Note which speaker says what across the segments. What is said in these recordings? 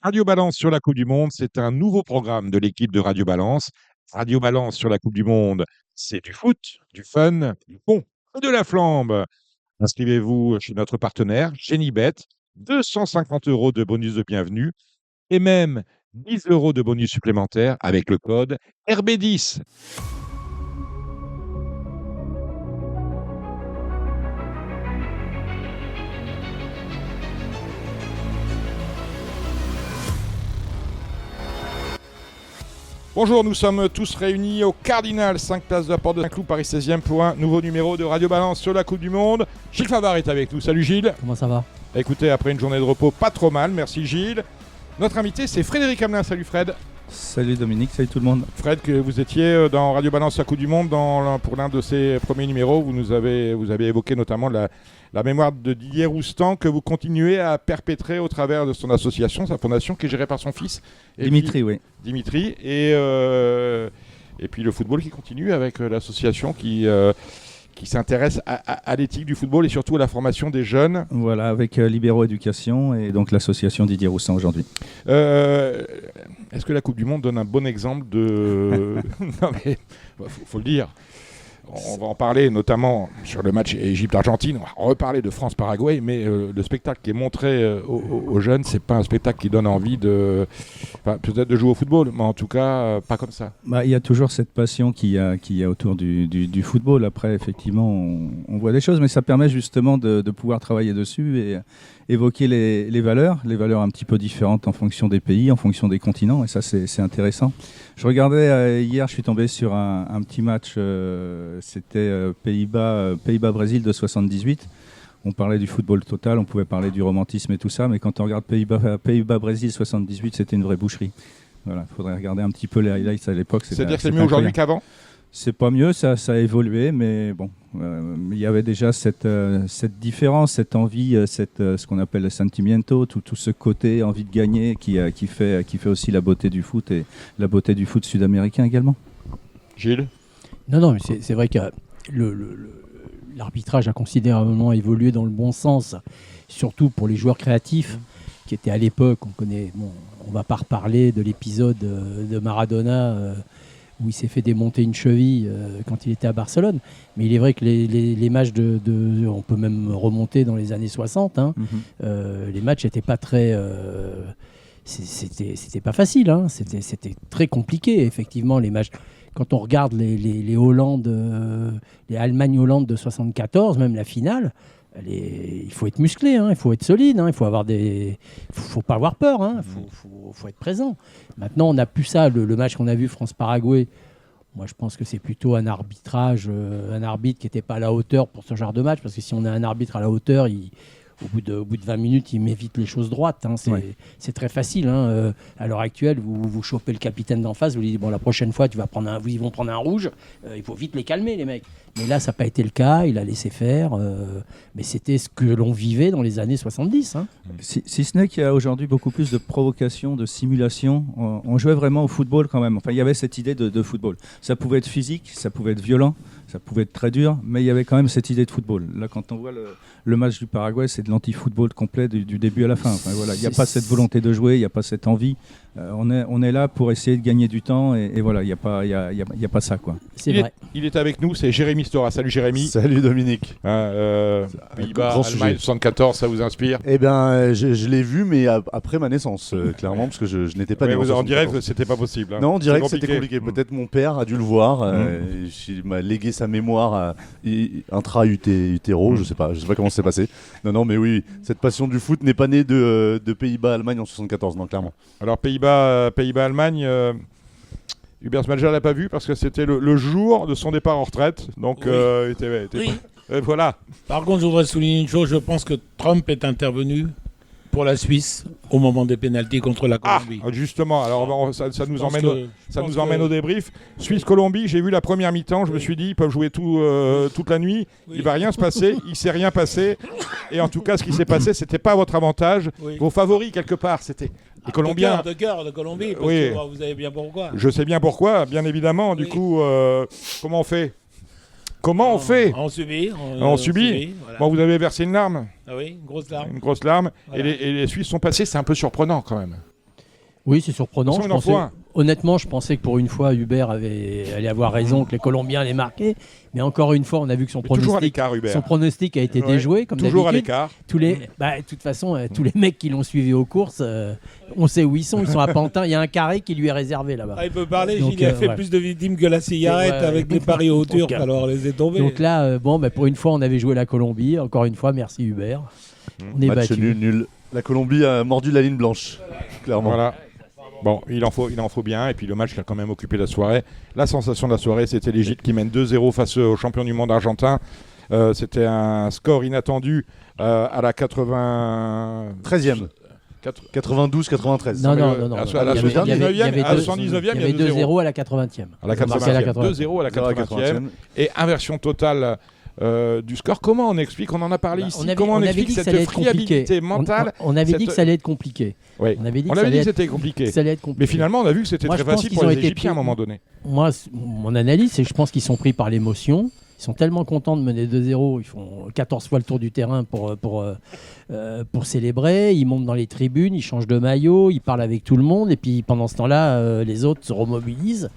Speaker 1: Radio Balance sur la Coupe du Monde, c'est un nouveau programme de l'équipe de Radio Balance. Radio Balance sur la Coupe du Monde, c'est du foot, du fun, du bon, de la flambe. Inscrivez-vous chez notre partenaire, Genibet, 250 € de bonus de bienvenue et même 10 € de bonus supplémentaires avec le code RB10. Bonjour, nous sommes tous réunis au Cardinal, 5 places de la Porte de Saint-Cloud, Paris 16e, pour un nouveau numéro de Radio Balance sur la Coupe du Monde. Gilles Favard est avec nous. Salut Gilles.
Speaker 2: Comment ça va ?
Speaker 1: Écoutez, après une journée de repos, pas trop mal, merci Gilles. Notre invité, c'est Frédéric Hamelin. Salut Fred.
Speaker 3: Salut Dominique, salut tout le monde.
Speaker 1: Fred, que vous étiez dans Radio Balance sur la Coupe du Monde pour l'un de ses premiers numéros. Vous avez évoqué notamment la mémoire de Didier Roustan que vous continuez à perpétrer au travers de son association, sa fondation, qui est gérée par son fils.
Speaker 3: Dimitri, oui.
Speaker 1: Dimitri. Et puis le football qui continue avec l'association qui s'intéresse à l'éthique du football et surtout à la formation des jeunes.
Speaker 3: Voilà, avec Libéraux Éducation et donc l'association Didier Roustan aujourd'hui.
Speaker 1: Est-ce que la Coupe du Monde donne un bon exemple de... Non mais, faut le dire. On va en parler notamment sur le match Égypte-Argentine. On va reparler de France-Paraguay, mais le spectacle qui est montré aux jeunes, c'est pas un spectacle qui donne envie peut-être de jouer au football, mais en tout cas, pas comme ça.
Speaker 3: Il y a toujours cette passion qu'il y a autour du football. Après, effectivement, on voit des choses, mais ça permet justement de pouvoir travailler dessus et évoquer les valeurs un petit peu différentes en fonction des pays, en fonction des continents, et ça, c'est intéressant. Je regardais hier, je suis tombé sur un petit match, c'était Pays-Bas-Brésil de 78. On parlait du football total, on pouvait parler du romantisme et tout ça, mais quand on regarde Pays-Bas-Brésil 78, c'était une vraie boucherie. Voilà, il faudrait regarder un petit peu les highlights à l'époque.
Speaker 1: C'est-à-dire que c'est mieux aujourd'hui qu'avant ?
Speaker 3: C'est pas mieux, ça a évolué, mais bon, il y avait déjà cette différence, cette envie, ce qu'on appelle le sentimiento, tout ce côté envie de gagner qui fait aussi la beauté du foot et la beauté du foot sud-américain également.
Speaker 1: Gilles ?
Speaker 2: Non, mais c'est vrai que l'arbitrage a considérablement évolué dans le bon sens, surtout pour les joueurs créatifs qui étaient à l'époque, on va pas reparler de l'épisode de Maradona où il s'est fait démonter une cheville quand il était à Barcelone. Mais il est vrai que les matchs on peut même remonter dans les années 60, les matchs n'étaient pas très... c'était pas facile, c'était très compliqué, effectivement, les matchs. Quand on regarde les Hollandes, les Allemagne-Hollande de 74, même la finale, il faut être musclé, il faut être solide, il faut avoir faut pas avoir peur, faut être présent. Maintenant, on n'a plus ça. Le match qu'on a vu France-Paraguay, moi je pense que c'est plutôt un arbitre qui n'était pas à la hauteur pour ce genre de match, parce que si on a un arbitre à la hauteur, au bout de 20 minutes, il met vite les choses droites. C'est très facile. À l'heure actuelle, vous chopez le capitaine d'en face, vous lui dites la prochaine fois, ils vont prendre un rouge. Il faut vite les calmer, les mecs. Mais là, ça n'a pas été le cas. Il a laissé faire. Mais c'était ce que l'on vivait dans les années 70.
Speaker 3: Si ce n'est qu'il y a aujourd'hui beaucoup plus de provocation, de simulation. On jouait vraiment au football quand même. Enfin, il y avait cette idée de football. Ça pouvait être physique, ça pouvait être violent, ça pouvait être très dur, mais il y avait quand même cette idée de football. Là, quand on voit le match du Paraguay, c'est de l'anti-football complet du début à la fin. Enfin, voilà, il n'y a pas cette volonté de jouer, il n'y a pas cette envie. On est là pour essayer de gagner du temps et voilà, il n'y a pas ça, quoi.
Speaker 2: C'est vrai.
Speaker 1: Il est avec nous, c'est Jérémy Stora. Salut Jérémy.
Speaker 4: Salut Dominique.
Speaker 1: Pays-Bas, Allemagne 74, ça vous inspire ?
Speaker 4: Eh bien, je l'ai vu, mais après ma naissance, clairement, parce que je n'étais pas né
Speaker 1: en direct, c'était pas possible.
Speaker 4: Non, en direct, c'était compliqué. Peut-être mon père a dû le voir. Il m'a légué sa mémoire intra-utéro. Je sais pas comment ça s'est passé. Non, mais oui, cette passion du foot n'est pas née de Pays-Bas-Allemagne en 74, non, clairement.
Speaker 1: Alors, Pays-Bas-Allemagne... Hubert Smadja l'a pas vu parce que c'était le jour de son départ en retraite. Donc,
Speaker 5: oui.
Speaker 1: Voilà.
Speaker 5: Par contre, je voudrais souligner une chose. Je pense que Trump est intervenu pour la Suisse au moment des pénaltys contre la Colombie.
Speaker 1: Justement, alors ça nous emmène au débrief. Suisse-Colombie, j'ai vu la première mi-temps, je me suis dit, ils peuvent jouer toute la nuit, il va rien se passer, il s'est rien passé. Et en tout cas, ce qui s'est passé, c'était pas à votre avantage. Vos favoris, quelque part, c'était les Colombiens.
Speaker 5: De cœur, de Colombie, parce que vous savez bien pourquoi.
Speaker 1: Je sais bien pourquoi, bien évidemment. Du coup, comment on fait ? On
Speaker 5: subit.
Speaker 1: Voilà. Bon, vous avez versé une larme ?
Speaker 5: Ah oui, une grosse larme.
Speaker 1: Une grosse larme. Voilà. Et les Suisses sont passés, c'est un peu surprenant quand même.
Speaker 2: Oui, c'est surprenant.
Speaker 1: Attention, il en faut un.
Speaker 2: Honnêtement, je pensais que pour une fois, Hubert allait avoir raison, que les Colombiens allaient marquer. Mais encore une fois, on a vu que son
Speaker 1: Toujours à l'écart, Hubert.
Speaker 2: pronostic a été
Speaker 1: Ouais,
Speaker 2: déjoué, comme
Speaker 1: toujours à
Speaker 2: d'habitude.
Speaker 1: l'écart.
Speaker 2: De toute façon, tous les mecs qui l'ont suivi aux courses, on sait où ils sont. Ils sont à Pantin. Il y a un carré qui lui est réservé là-bas.
Speaker 5: Ah, il peut parler,
Speaker 2: Donc,
Speaker 5: Gilles, il a fait
Speaker 2: ouais.
Speaker 5: plus de victimes que la cigarette avec des paris au turc, alors on les est tombés.
Speaker 2: Donc là, pour une fois, on avait joué la Colombie. Encore une fois, merci Hubert. On est
Speaker 4: Match
Speaker 2: battu.
Speaker 4: nul. La Colombie a mordu la ligne blanche, clairement.
Speaker 1: Voilà. Bon, il en faut bien. Et puis le match qui a quand même occupé la soirée. La sensation de la soirée, c'était l'Égypte qui mène 2-0 face au champion du monde argentin. C'était un score inattendu à la
Speaker 4: 13e. 92-93.
Speaker 2: Non.
Speaker 1: À la 79e,
Speaker 2: il y avait 2-0 à la 80e.
Speaker 1: À la 80e. 2-0 à la 80e. Et inversion totale du score. Comment on explique? On en a parlé ici. Comment on explique cette friabilité mentale?
Speaker 2: On avait dit que ça allait être compliqué.
Speaker 1: Oui.
Speaker 2: On avait dit
Speaker 1: que c'était compliqué.
Speaker 2: Ça allait être compliqué.
Speaker 1: Mais finalement, on a vu que c'était très facile pour les Égyptiens à un moment donné.
Speaker 2: Moi, mon analyse, c'est que je pense qu'ils sont pris par l'émotion. Ils sont tellement contents de mener 2-0. Ils font 14 fois le tour du terrain pour célébrer. Ils montent dans les tribunes, ils changent de maillot, ils parlent avec tout le monde. Et puis pendant ce temps-là, les autres se remobilisent.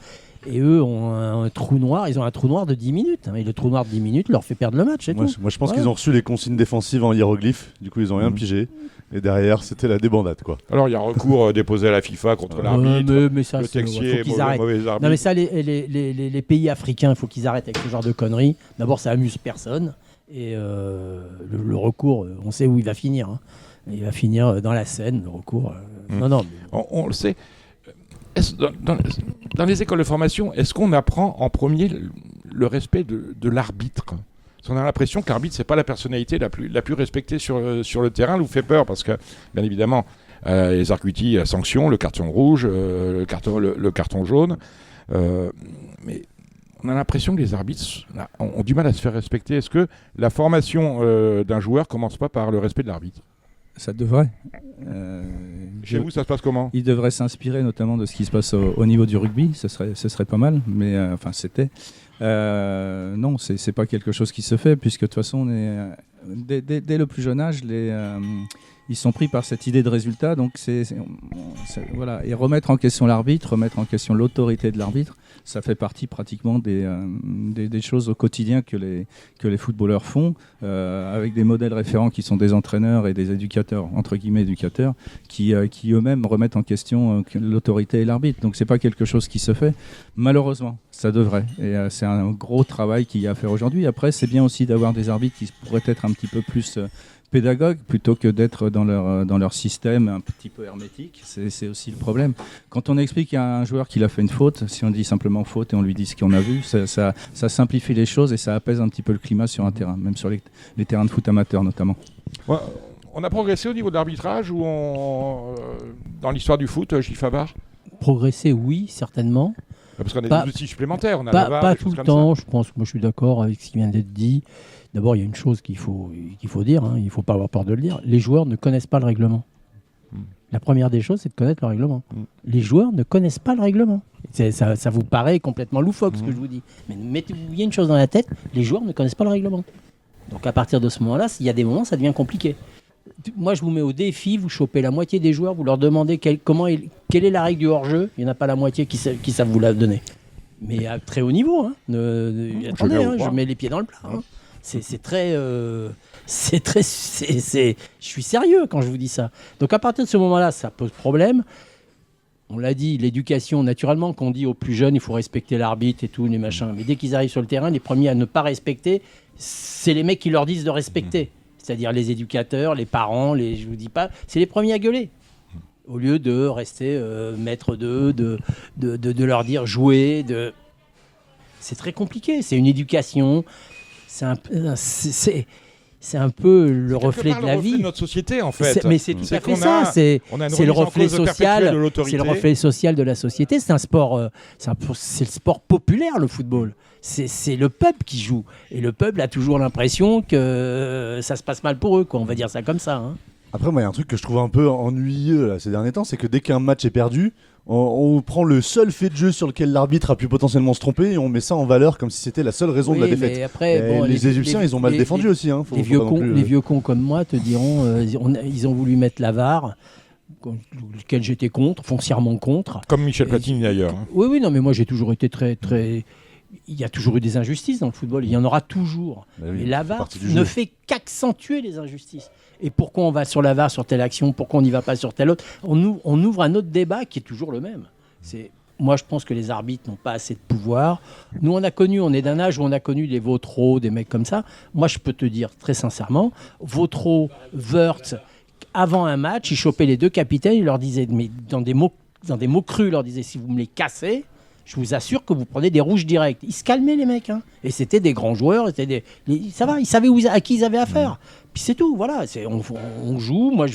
Speaker 2: Et eux ont un trou noir. Ils ont un trou noir de 10 minutes. Et le trou noir de 10 minutes leur fait perdre le match.
Speaker 4: Moi, je pense qu'ils ont reçu les consignes défensives en hiéroglyphes. Du coup, ils n'ont rien pigé. Et derrière, c'était la débandade, quoi.
Speaker 1: Alors, il y a un recours déposé à la FIFA contre l'arbitre.
Speaker 2: Mais ça,
Speaker 1: le Texier,
Speaker 2: faut qu'ils arrêtent.
Speaker 1: mauvais arbitre.
Speaker 2: Non, mais ça, les pays africains, il faut qu'ils arrêtent avec ce genre de conneries. D'abord, ça amuse personne. Et le recours, on sait où il va finir. Hein. Il va finir dans la Seine, le recours. Non.
Speaker 1: On le sait. Dans les écoles de formation, est-ce qu'on apprend en premier le respect de l'arbitre? Parce qu'on a l'impression que l'arbitre, c'est pas la personnalité la plus respectée sur le terrain. Elle vous fait peur parce que, bien évidemment, les arcutis, la sanction, le carton rouge, le carton jaune. Mais on a l'impression que les arbitres ont du mal à se faire respecter. Est-ce que la formation d'un joueur commence pas par le respect de l'arbitre?
Speaker 3: Ça devrait.
Speaker 1: Chez vous, ça se passe comment?
Speaker 3: Il devrait s'inspirer notamment de ce qui se passe au niveau du rugby. Ce serait pas mal, mais c'était. Non, c'est pas quelque chose qui se fait, puisque de toute façon, dès le plus jeune âge, ils sont pris par cette idée de résultat. Donc, voilà. Et remettre en question l'arbitre, remettre en question l'autorité de l'arbitre, ça fait partie pratiquement des choses au quotidien que les footballeurs font, avec des modèles référents qui sont des entraîneurs et des éducateurs, entre guillemets éducateurs, qui eux-mêmes remettent en question l'autorité et l'arbitre. Donc c'est pas quelque chose qui se fait. Malheureusement, ça devrait. Et c'est un gros travail qu'il y a à faire aujourd'hui. Après, c'est bien aussi d'avoir des arbitres qui pourraient être un petit peu plus pédagogues plutôt que d'être dans leur système un petit peu hermétique. C'est aussi le problème. Quand on explique à un joueur qu'il a fait une faute, si on dit simplement faute et on lui dit ce qu'on a vu, ça simplifie les choses et ça apaise un petit peu le climat sur un terrain, même sur les terrains de foot amateurs notamment.
Speaker 1: Ouais, on a progressé au niveau de l'arbitrage ou dans l'histoire du foot, Gilles Favard?
Speaker 2: Progresser, oui, certainement.
Speaker 1: Parce qu'on a des outils supplémentaires. On a
Speaker 2: pas tout le temps, je pense. Moi, je suis d'accord avec ce qui vient d'être dit. D'abord, il y a une chose qu'il faut dire, hein, il ne faut pas avoir peur de le dire. Les joueurs ne connaissent pas le règlement. La première des choses, c'est de connaître le règlement. Les joueurs ne connaissent pas le règlement. Ça vous paraît complètement loufoque, ce que je vous dis. Mais mettez-vous bien une chose dans la tête, les joueurs ne connaissent pas le règlement. Donc à partir de ce moment-là, il y a des moments, ça devient compliqué. Moi, je vous mets au défi, vous chopez la moitié des joueurs, vous leur demandez quelle est la règle du hors-jeu, il n'y en a pas la moitié qui savent vous la donner. Mais à très haut niveau, hein. Attendez, hein, je mets les pieds dans le plat. Hein. C'est très... je suis sérieux quand je vous dis ça. Donc à partir de ce moment-là, ça pose problème. On l'a dit, l'éducation, naturellement, qu'on dit aux plus jeunes, il faut respecter l'arbitre et tout, les machins. Mais dès qu'ils arrivent sur le terrain, les premiers à ne pas respecter, c'est les mecs qui leur disent de respecter. C'est-à-dire les éducateurs, les parents, je vous dis pas, c'est les premiers à gueuler. Au lieu de rester maître d'eux, de leur dire jouer, c'est très compliqué. C'est une éducation. C'est un peu le reflet de la vie
Speaker 1: de notre société, en fait.
Speaker 2: Mais c'est tout à fait ça. C'est le reflet social. C'est le reflet social de la société. C'est un sport. C'est le sport populaire, le football. C'est le peuple qui joue. Et le peuple a toujours l'impression que ça se passe mal pour eux, quoi. On va dire ça comme ça. Hein.
Speaker 4: Après, moi, il y a un truc que je trouve un peu ennuyeux là, ces derniers temps, c'est que dès qu'un match est perdu, on prend le seul fait de jeu sur lequel l'arbitre a pu potentiellement se tromper et on met ça en valeur comme si c'était la seule raison de la défaite.
Speaker 2: Mais après,
Speaker 4: les Égyptiens, ils ont mal défendu aussi. Hein,
Speaker 2: les vieux cons comme moi te diront ils ont voulu mettre la VAR. lequel j'étais contre, foncièrement contre.
Speaker 1: Comme Michel
Speaker 2: Et-
Speaker 1: Platini d'ailleurs. hein.
Speaker 2: Oui, non, mais moi j'ai toujours été très. Il y a toujours eu des injustices dans le football, il y en aura toujours.
Speaker 4: Bah oui,
Speaker 2: Et
Speaker 4: c'est
Speaker 2: la VAR
Speaker 4: partie du
Speaker 2: ne
Speaker 4: jeu.
Speaker 2: fait qu'accentuer les injustices. Et pourquoi on va sur la VAR sur telle action, pourquoi on n'y va pas sur telle autre, on ouvre un autre débat qui est toujours le même. Moi, je pense que les arbitres n'ont pas assez de pouvoir. Nous, on est d'un âge où on a connu des Vautreau, des mecs comme ça. Moi, je peux te dire très sincèrement, Vautreau, Wörth, avant un match, ils chopaient les deux capitaines, ils leur disaient, mais dans des mots crus, ils leur disaient, si vous me les cassez, je vous assure que vous prenez des rouges directs. Ils se calmaient, les mecs. Hein. Et c'était des grands joueurs. Ça va, ils savaient à qui ils avaient affaire. Puis c'est tout. Voilà. On joue. Moi,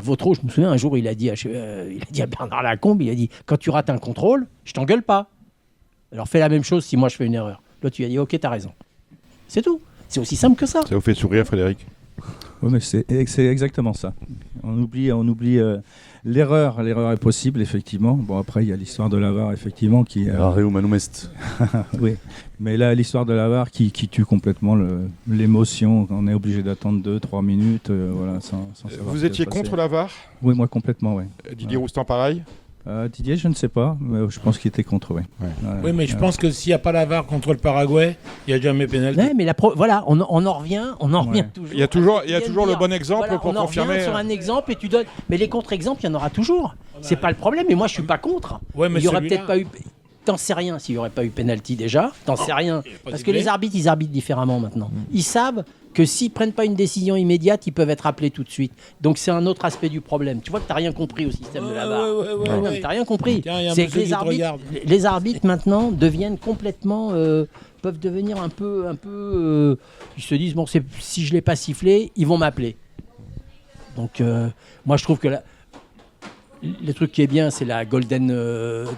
Speaker 2: Vautreau, je me souviens, un jour, il a dit à Bernard Lacombe, il a dit, quand tu rates un contrôle, je t'engueule pas. Alors fais la même chose si moi je fais une erreur. Là, tu as dit, ok, t'as raison. C'est tout. C'est aussi simple que ça.
Speaker 1: Ça vous fait sourire, Frédéric?
Speaker 3: Oui, mais c'est exactement ça. On oublie l'erreur. L'erreur est possible, effectivement. Bon, après, il y a l'histoire de la VAR, effectivement, qui...
Speaker 4: Rare humanum est.
Speaker 3: oui, mais là, l'histoire de la VAR qui tue complètement l'émotion. On est obligé d'attendre 2-3 minutes, voilà, sans savoir
Speaker 1: Vous
Speaker 3: ce qui
Speaker 1: étiez
Speaker 3: va se passer.
Speaker 1: contre la VAR?
Speaker 3: Oui, moi, complètement, oui.
Speaker 1: Didier Roustan, pareil?
Speaker 3: Didier, je ne sais pas, mais je pense qu'il était contre, oui.
Speaker 1: Ouais.
Speaker 5: Oui, mais je pense que s'il n'y a pas la VAR contre le Paraguay, il n'y a jamais pénalty.
Speaker 2: Ouais, mais voilà, on en revient toujours.
Speaker 1: Il y a toujours le
Speaker 2: dire,
Speaker 1: bon exemple
Speaker 2: voilà,
Speaker 1: pour
Speaker 2: on en
Speaker 1: confirmer.
Speaker 2: revient sur un exemple et tu donnes. Mais les contre-exemples, il y en aura toujours. C'est pas le problème. Et moi, je suis pas contre.
Speaker 5: Ouais, mais
Speaker 2: Il y aurait
Speaker 5: celui-là-
Speaker 2: peut-être pas eu. T'en sais rien s'il n'y aurait pas eu pénalty déjà. T'en sais rien.
Speaker 5: il y a pas
Speaker 2: Parce que
Speaker 5: d'idée.
Speaker 2: les arbitres, ils arbitrent différemment maintenant. Ils savent que s'ils prennent pas une décision immédiate, ils peuvent être appelés tout de suite. Donc c'est un autre aspect du problème. Tu vois que t'as rien compris au système de la VAR. Non, mais t'as rien compris.
Speaker 5: Tiens, il y a un
Speaker 2: C'est
Speaker 5: monsieur
Speaker 2: que
Speaker 5: qui te regarde.
Speaker 2: les arbitres maintenant deviennent complètement, peuvent devenir un peu, ils se disent bon, si je l'ai pas sifflé, ils vont m'appeler. Donc moi je trouve que le truc qui est bien, c'est la golden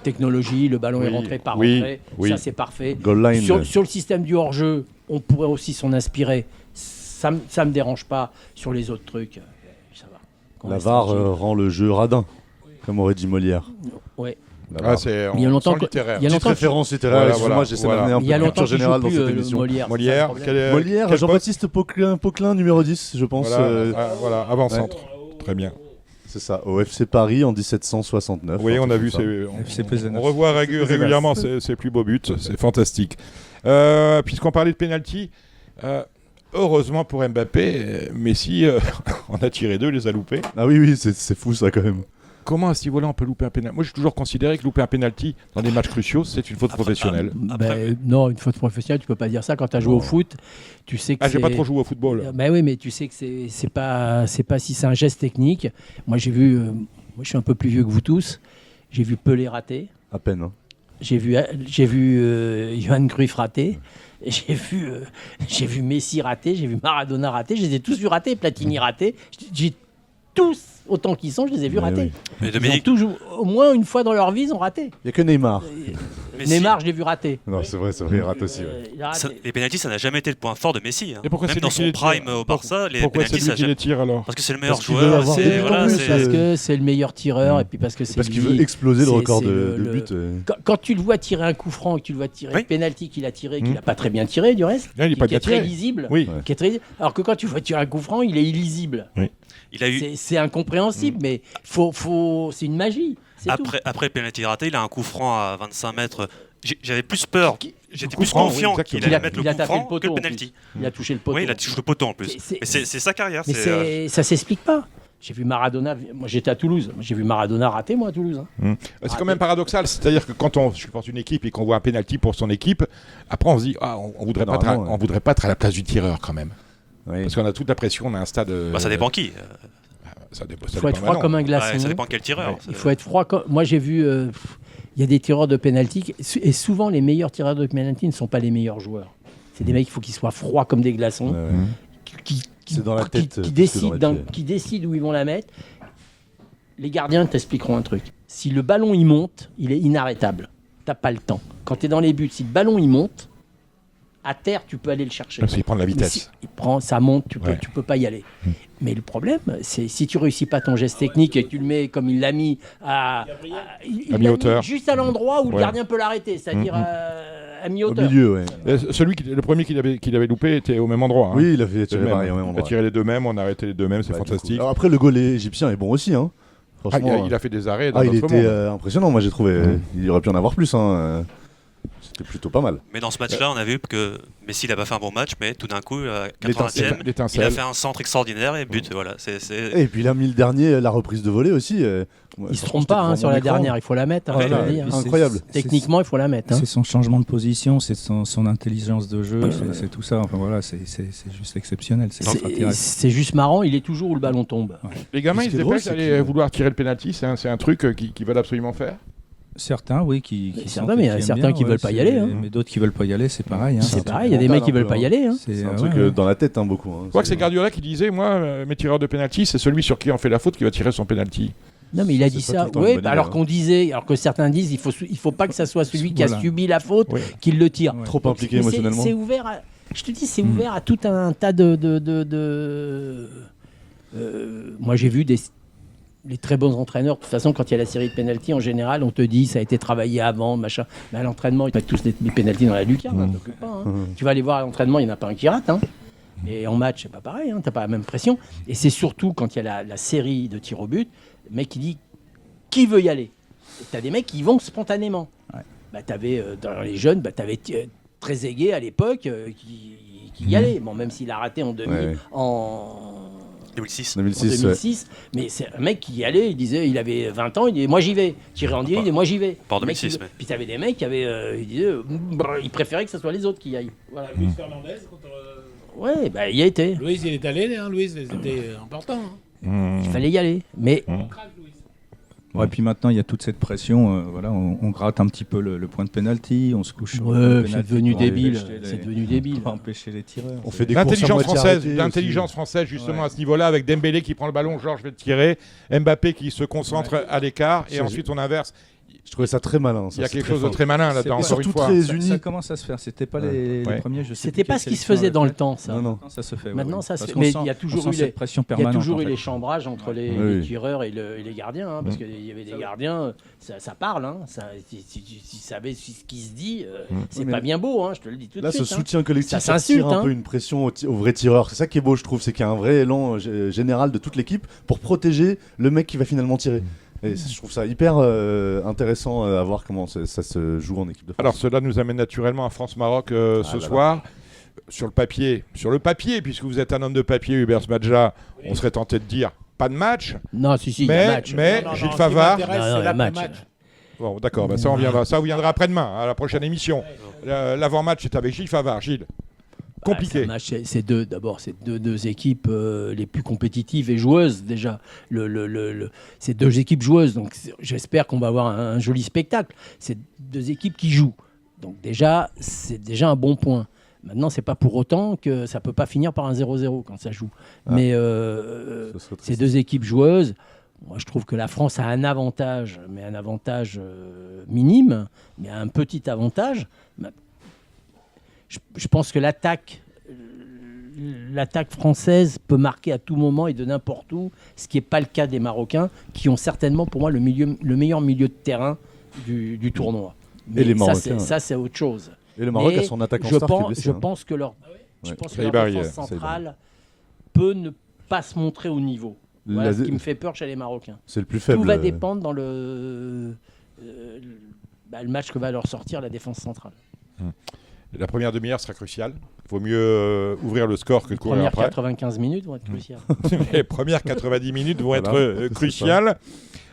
Speaker 2: technologie. Le ballon est rentré par rentrée. Ça c'est parfait.
Speaker 4: Goal line.
Speaker 2: Sur le système du hors-jeu, on pourrait aussi s'en inspirer. Ça me dérange pas. Sur les autres trucs, ça va. Qu'on
Speaker 4: La
Speaker 2: reste
Speaker 4: VAR
Speaker 2: tranquille.
Speaker 4: rend le jeu radin, comme aurait dit Molière.
Speaker 2: Ouais.
Speaker 4: La
Speaker 1: Ah,
Speaker 4: VAR.
Speaker 1: c'est
Speaker 2: Il y a longtemps
Speaker 1: sans
Speaker 2: que-
Speaker 1: littéraire.
Speaker 2: il y a
Speaker 4: Petite
Speaker 2: longtemps
Speaker 4: référence littéraire,
Speaker 1: Voilà,
Speaker 4: excuse-moi,
Speaker 1: voilà,
Speaker 4: j'essaie
Speaker 1: voilà.
Speaker 4: d'amener un
Speaker 2: Il y a
Speaker 4: peu de
Speaker 2: longtemps
Speaker 4: culture
Speaker 2: qu'il joue
Speaker 4: générale dans
Speaker 2: plus,
Speaker 4: cette
Speaker 2: le
Speaker 4: émission.
Speaker 2: Molière.
Speaker 1: Molière,
Speaker 2: c'est ça le problème.
Speaker 4: Molière,
Speaker 1: quel
Speaker 4: Jean-Baptiste Poquelin, numéro 10, je pense.
Speaker 1: Voilà, avant-centre. Très bien.
Speaker 4: C'est ça, au FC Paris en 1769.
Speaker 1: Oui,
Speaker 4: un
Speaker 1: on
Speaker 4: truc
Speaker 1: a
Speaker 4: comme
Speaker 1: vu,
Speaker 4: ça.
Speaker 1: on
Speaker 3: Pézenas.
Speaker 1: revoit régulièrement ses plus beaux buts, c'est fantastique. Puisqu'on parlait de penalty, heureusement pour Mbappé, Messi en a tiré 2, les a loupés.
Speaker 4: Ah oui, c'est fou ça quand même.
Speaker 1: Comment à ce niveau-là on peut louper un penalty? Moi j'ai toujours considéré que louper un penalty dans des matchs cruciaux, c'est une faute professionnelle.
Speaker 2: Non, une faute professionnelle, tu peux pas dire ça quand tu as joué au foot. Tu sais que
Speaker 1: Ah, j'ai pas
Speaker 2: c'est-
Speaker 1: trop joué au football.
Speaker 2: Ben oui, mais tu sais que c'est pas si c'est un geste technique. Moi j'ai vu, moi je suis un peu plus vieux que vous tous. J'ai vu Pelé rater.
Speaker 4: À peine. Hein.
Speaker 2: J'ai vu Johan Cruyff rater. J'ai vu Messi rater. J'ai vu Maradona rater. Je les ai tous vus rater. Platini rater. J'ai tous autant qu'ils sont, je les ai vus
Speaker 4: Ouais,
Speaker 2: rater.
Speaker 4: oui.
Speaker 6: Mais
Speaker 2: Ils ont
Speaker 6: Dominique,
Speaker 2: toujours, au moins une fois dans leur vie, ils ont raté.
Speaker 4: Il n'y a que Neymar.
Speaker 6: Messi,
Speaker 2: Neymar, je l'ai vu rater.
Speaker 4: Non, c'est vrai, il rate aussi. Ouais.
Speaker 2: Il a raté.
Speaker 6: les pénaltys, ça n'a jamais été le point fort de Messi. Hein.
Speaker 1: Et pourquoi
Speaker 6: Même
Speaker 1: c'est
Speaker 6: dans
Speaker 1: lui qui
Speaker 6: son
Speaker 1: les tire
Speaker 6: prime au Barça, les
Speaker 1: Pourquoi c'est
Speaker 6: pénaltys,
Speaker 1: lui
Speaker 6: ça a
Speaker 1: qui les
Speaker 6: jamais...
Speaker 1: tire alors?
Speaker 6: Parce que c'est le meilleur
Speaker 4: Parce qu'il veut
Speaker 6: joueur.
Speaker 4: avoir
Speaker 6: c'est-
Speaker 4: des
Speaker 6: voilà,
Speaker 4: buts,
Speaker 6: c'est-
Speaker 2: Parce que c'est le meilleur tireur et puis parce que c'est
Speaker 4: Parce qu'il
Speaker 2: lui.
Speaker 4: veut exploser le
Speaker 2: C'est-
Speaker 4: record
Speaker 2: c'est
Speaker 4: de
Speaker 2: le-
Speaker 4: buts.
Speaker 2: Quand tu le vois tirer un coup franc et que tu le vois tirer
Speaker 6: Oui.
Speaker 2: le penalty qu'il a tiré, qu'il n'a pas très bien tiré du reste,
Speaker 1: Non, il est pas
Speaker 2: qui est
Speaker 1: bien tiré.
Speaker 2: très lisible,
Speaker 1: Oui.
Speaker 4: Ouais.
Speaker 2: qui est très- alors que quand tu vois tirer un coup franc, il est illisible.
Speaker 6: Il a eu...
Speaker 2: C'est incompréhensible, mais c'est une magie. C'est tout.
Speaker 6: Après le penalty raté, il a un coup franc à 25 mètres. J'avais plus peur. J'étais
Speaker 1: coup
Speaker 6: plus
Speaker 1: franc, oui,
Speaker 6: confiant
Speaker 1: exactement.
Speaker 6: qu'il
Speaker 2: Il a-
Speaker 6: allait mettre
Speaker 2: il a
Speaker 6: le coup
Speaker 2: tapé le
Speaker 6: franc que
Speaker 2: poteau,
Speaker 6: le
Speaker 2: en
Speaker 6: penalty.
Speaker 2: Il a touché le poteau.
Speaker 6: Oui, il a touché le poteau en plus.
Speaker 2: C'est-
Speaker 6: Mais c'est sa carrière.
Speaker 2: Mais ça s'explique pas. J'ai vu Maradona. Moi, j'étais à Toulouse. J'ai vu Maradona rater, moi, à Toulouse. Hein.
Speaker 1: C'est quand même paradoxal, c'est-à-dire que quand on supporte une équipe et qu'on voit un penalty pour son équipe, après on se dit on voudrait pas
Speaker 4: Normalement,
Speaker 1: on voudrait pas être à la place du tireur quand même.
Speaker 4: Oui.
Speaker 1: Parce qu'on a toute la pression, on a un stade.
Speaker 6: Bah, ça dépend qui.
Speaker 2: Il faut être froid comme un glaçon.
Speaker 6: Ouais, ça dépend quel tireur.
Speaker 1: Ouais.
Speaker 6: Ça-
Speaker 2: Il faut être froid. Moi, j'ai vu. Il y a des tireurs de penalty et souvent les meilleurs tireurs de penalty ne sont pas les meilleurs joueurs. C'est des mecs, il faut qu'ils soient froids comme des glaçons,
Speaker 4: Ouais, ouais.
Speaker 2: qui
Speaker 4: C'est dans la tête,
Speaker 2: qui
Speaker 4: plus que
Speaker 2: décident
Speaker 4: dans les pieds.
Speaker 2: qui décident où ils vont la mettre. Les gardiens t'expliqueront un truc. Si le ballon il monte, il est inarrêtable. T'as pas le temps. Quand tu es dans les buts, si le ballon il monte, à terre tu peux aller le chercher.
Speaker 1: Parce qu'il prend de la
Speaker 2: Mais
Speaker 1: vitesse.
Speaker 2: si il prend, ça monte, tu
Speaker 1: Ouais.
Speaker 2: peux pas y aller. Mais le problème, c'est si tu réussis pas ton geste technique et que tu le mets comme il l'a mis il l'a
Speaker 1: mi-hauteur.
Speaker 2: juste à l'endroit où le
Speaker 1: Ouais.
Speaker 2: gardien peut l'arrêter, c'est-à-dire à
Speaker 4: Au
Speaker 2: mi-hauteur.
Speaker 4: milieu, ouais.
Speaker 1: Le premier qu'il avait loupé était au même endroit. hein.
Speaker 4: Oui, il a fait
Speaker 1: C'est le
Speaker 4: tirer
Speaker 1: même.
Speaker 4: pareil au même
Speaker 1: Il a
Speaker 4: endroit.
Speaker 1: tiré les deux mêmes, on a arrêté les deux mêmes, c'est
Speaker 4: Ouais, du coup.
Speaker 1: fantastique.
Speaker 4: Alors après, le goal égyptien est bon aussi. Hein. Franchement,
Speaker 1: il a fait des arrêts dans
Speaker 4: il
Speaker 1: notre
Speaker 4: était
Speaker 1: monde.
Speaker 4: impressionnant, moi j'ai trouvé. Il aurait pu en avoir plus. C'était plutôt pas mal.
Speaker 6: Mais dans ce match-là, on a vu que Messi n'a pas fait un bon match, mais tout d'un coup, à 80e, il
Speaker 1: L'étincelle.
Speaker 6: a fait un centre extraordinaire et but. Voilà,
Speaker 4: Et puis il a mis le dernier, la reprise de volée aussi.
Speaker 2: Il se trompe pas sur la dernière, il faut la mettre.
Speaker 4: Voilà,
Speaker 2: je te le dis, hein.
Speaker 4: incroyable.
Speaker 2: Techniquement, il faut la mettre. Hein.
Speaker 3: C'est son changement de position, c'est son intelligence de jeu, c'est tout ça. Enfin voilà, c'est juste exceptionnel. C'est extraterrestre.
Speaker 2: C'est juste marrant, il est toujours où le ballon tombe.
Speaker 1: Les gamins,
Speaker 4: Ce
Speaker 1: ils
Speaker 4: qui
Speaker 1: se
Speaker 4: est drôle,
Speaker 1: dépêchent
Speaker 4: c'est
Speaker 1: d'aller
Speaker 4: qu'il-
Speaker 1: vouloir tirer le penalty. C'est un truc qu'ils veulent absolument faire.
Speaker 3: Certains, oui, qui
Speaker 2: Certains, mais il y en a certains qui veulent pas y aller, hein.
Speaker 3: Mais d'autres qui veulent pas y aller, c'est pareil. Hein.
Speaker 2: C'est pareil, il y a des mecs qui veulent pas y aller. Hein.
Speaker 4: C'est un truc dans la tête, beaucoup.
Speaker 1: Je crois que c'est Guardiola qui disait, moi, mes tireurs de penalty, c'est celui sur qui on fait la faute qui va tirer son penalty.
Speaker 2: Non, mais il a
Speaker 4: C'est
Speaker 2: dit
Speaker 4: pas
Speaker 2: ça.
Speaker 4: tout le temps une
Speaker 2: Oui,
Speaker 4: bonne
Speaker 2: alors
Speaker 4: idée,
Speaker 2: alors que certains disent, il faut pas que ça soit celui qui a
Speaker 3: Voilà.
Speaker 2: subi la faute
Speaker 1: Oui.
Speaker 2: qui le tire.
Speaker 3: Ouais.
Speaker 4: Trop
Speaker 2: Donc,
Speaker 4: impliqué
Speaker 2: mais
Speaker 4: émotionnellement.
Speaker 2: C'est ouvert. Je te dis, c'est ouvert à tout un tas de. Moi, j'ai vu les très bons entraîneurs. De toute façon, quand il y a la série de pénalty, en général, on te dit ça a été travaillé avant, machin. Mais à l'entraînement, ils mettent tous les pénalty dans la lucarne. Hein, t'occupes pas, hein. Tu vas aller voir à l'entraînement, il n'y en a pas un qui rate. Hein. Et en match, c'est pas pareil. Hein, t'as pas la même pression. Et c'est surtout quand il y a la série de tirs au but, le mec qui dit qui veut y aller. Et t'as des mecs qui y vont spontanément.
Speaker 3: Ouais.
Speaker 2: Bah, t'avais dans les jeunes, t'avais Trezeguet à l'époque qui y allait. Bon, même s'il a raté en en
Speaker 6: 2006.
Speaker 4: 2006.
Speaker 2: mais c'est un mec qui y allait, il disait, il avait 20 ans, il disait moi j'y vais. Thierry Henry, il disait moi j'y vais.
Speaker 6: Pas en
Speaker 2: Le mec,
Speaker 6: 2006,
Speaker 2: il-
Speaker 6: mais.
Speaker 2: Puis t'avais des mecs qui avaient, ils disaient, ils préféraient que ce soit les autres qui y aillent. Voilà.
Speaker 5: Luis Fernandez contre.
Speaker 2: Ouais, bah il y a été.
Speaker 5: Louis, il est allé, hein, Louis, c'était important. Hein.
Speaker 2: Il fallait y aller. Mais
Speaker 5: Crac, Louis.
Speaker 3: Ouais, puis maintenant, il y a toute cette pression. Voilà, on gratte un petit peu le point de penalty, on se couche sur le point de
Speaker 2: ouais, c'est
Speaker 3: penalty
Speaker 2: devenu
Speaker 3: pour
Speaker 2: débile.
Speaker 3: empêcher les-
Speaker 2: C'est devenu débile.
Speaker 3: pour empêcher les tireurs.
Speaker 4: On fait des courses à
Speaker 1: L'intelligence
Speaker 4: moitié
Speaker 1: française,
Speaker 4: arrêtées
Speaker 1: l'intelligence française justement
Speaker 3: Ouais.
Speaker 1: à ce niveau-là, avec Dembélé qui prend le ballon, Georges va tirer, Mbappé qui se concentre à l'écart, et
Speaker 4: C'est-
Speaker 1: ensuite on inverse.
Speaker 4: Je trouvais ça très malin.
Speaker 1: Il y a quelque chose de très malin là-dedans,
Speaker 3: C'est
Speaker 1: encore une
Speaker 4: surtout
Speaker 1: fois.
Speaker 4: très
Speaker 3: Ça
Speaker 4: uni.
Speaker 3: commence à se faire. C'était pas
Speaker 4: Ouais.
Speaker 3: les
Speaker 1: Ouais.
Speaker 3: premiers. Je sais
Speaker 2: C'était
Speaker 3: plus
Speaker 2: pas
Speaker 3: quelle
Speaker 2: ce qui se
Speaker 3: sélection
Speaker 2: faisait
Speaker 3: avait
Speaker 2: dans le
Speaker 3: fait.
Speaker 2: temps, ça.
Speaker 4: Non.
Speaker 3: Ça se fait.
Speaker 2: Maintenant,
Speaker 3: ouais.
Speaker 2: ça se
Speaker 3: Parce
Speaker 2: fait.
Speaker 3: qu'on
Speaker 2: Mais
Speaker 3: sent-
Speaker 2: il y a toujours
Speaker 3: on
Speaker 2: eu
Speaker 3: sent
Speaker 2: les-
Speaker 3: cette pression
Speaker 2: Il y a
Speaker 3: permanente.
Speaker 2: toujours
Speaker 3: en
Speaker 2: eu
Speaker 3: fait.
Speaker 2: les chambrages entre les
Speaker 4: Oui.
Speaker 2: tireurs et les gardiens, hein, parce qu'il y avait des gardiens, ça parle, hein, si tu savais ce qui se dit, c'est
Speaker 4: Oui,
Speaker 2: pas
Speaker 4: mais
Speaker 2: bien beau, hein, je te le dis tout de
Speaker 4: Là,
Speaker 2: suite.
Speaker 4: ce
Speaker 2: hein.
Speaker 4: soutien collectif,
Speaker 2: Ça
Speaker 4: ça
Speaker 2: s'insulte,
Speaker 4: tire un
Speaker 2: hein.
Speaker 4: peu une pression au vrai tireur. C'est ça qui est beau, je trouve, c'est qu'il y a un vrai élan général de toute l'équipe pour protéger le mec qui va finalement tirer. Et je trouve ça hyper intéressant à voir comment ça se joue en équipe de France.
Speaker 1: Alors cela nous amène naturellement à France-Maroc ce
Speaker 4: là là.
Speaker 1: soir. Sur le papier, puisque vous êtes un homme de papier, Hubert Smadja, on serait tenté de dire pas de match.
Speaker 2: Non, si, il y a
Speaker 1: Mais-
Speaker 2: match.
Speaker 1: mais-
Speaker 5: Non, non,
Speaker 1: Gilles
Speaker 5: ce qui
Speaker 1: Favard.
Speaker 5: m'intéresse,
Speaker 2: Non, non,
Speaker 5: c'est
Speaker 2: il y a match.
Speaker 5: l'après-match.
Speaker 1: Bon, d'accord, ça on viendra après-demain, à la prochaine émission. L'avant-match c'est avec Gilles Favard. Gilles, compliqué.
Speaker 2: C'est un match, c'est deux équipes les plus compétitives et joueuses déjà. C'est deux équipes joueuses, donc j'espère qu'on va avoir un joli spectacle. C'est deux équipes qui jouent, donc déjà c'est déjà un bon point. Maintenant, c'est pas pour autant que ça peut pas finir par un 0-0 quand ça joue. Mais
Speaker 4: Ce serait
Speaker 2: ces
Speaker 4: triste.
Speaker 2: deux équipes joueuses, moi je trouve que la France a un avantage, mais un avantage minime, mais un petit avantage. Je pense que l'attaque française peut marquer à tout moment et de n'importe où, ce qui n'est pas le cas des Marocains, qui ont certainement pour moi le meilleur milieu de terrain du tournoi. Mais
Speaker 4: les Marocains.
Speaker 2: ça c'est autre chose.
Speaker 4: Et le Maroc
Speaker 2: Mais
Speaker 4: a son attaquant
Speaker 2: je
Speaker 4: star qui est
Speaker 2: pense,
Speaker 4: blessé.
Speaker 2: je
Speaker 4: hein.
Speaker 2: pense que leur, je
Speaker 4: Ouais.
Speaker 2: pense que
Speaker 1: Saïd
Speaker 2: leur
Speaker 1: Barry,
Speaker 2: défense
Speaker 1: Saïd
Speaker 2: centrale peut ne pas se montrer au niveau. Voilà ce qui me fait peur chez les Marocains.
Speaker 4: C'est le plus faible.
Speaker 2: Tout va dépendre dans le match que va leur sortir la défense centrale.
Speaker 1: La première demi-heure sera cruciale. Il vaut mieux ouvrir le score que
Speaker 2: Les
Speaker 1: courir
Speaker 2: premières
Speaker 1: après.
Speaker 2: 95 minutes vont être cruciales.
Speaker 1: Les premières 90 minutes vont être
Speaker 4: Voilà, c'est
Speaker 1: cruciales.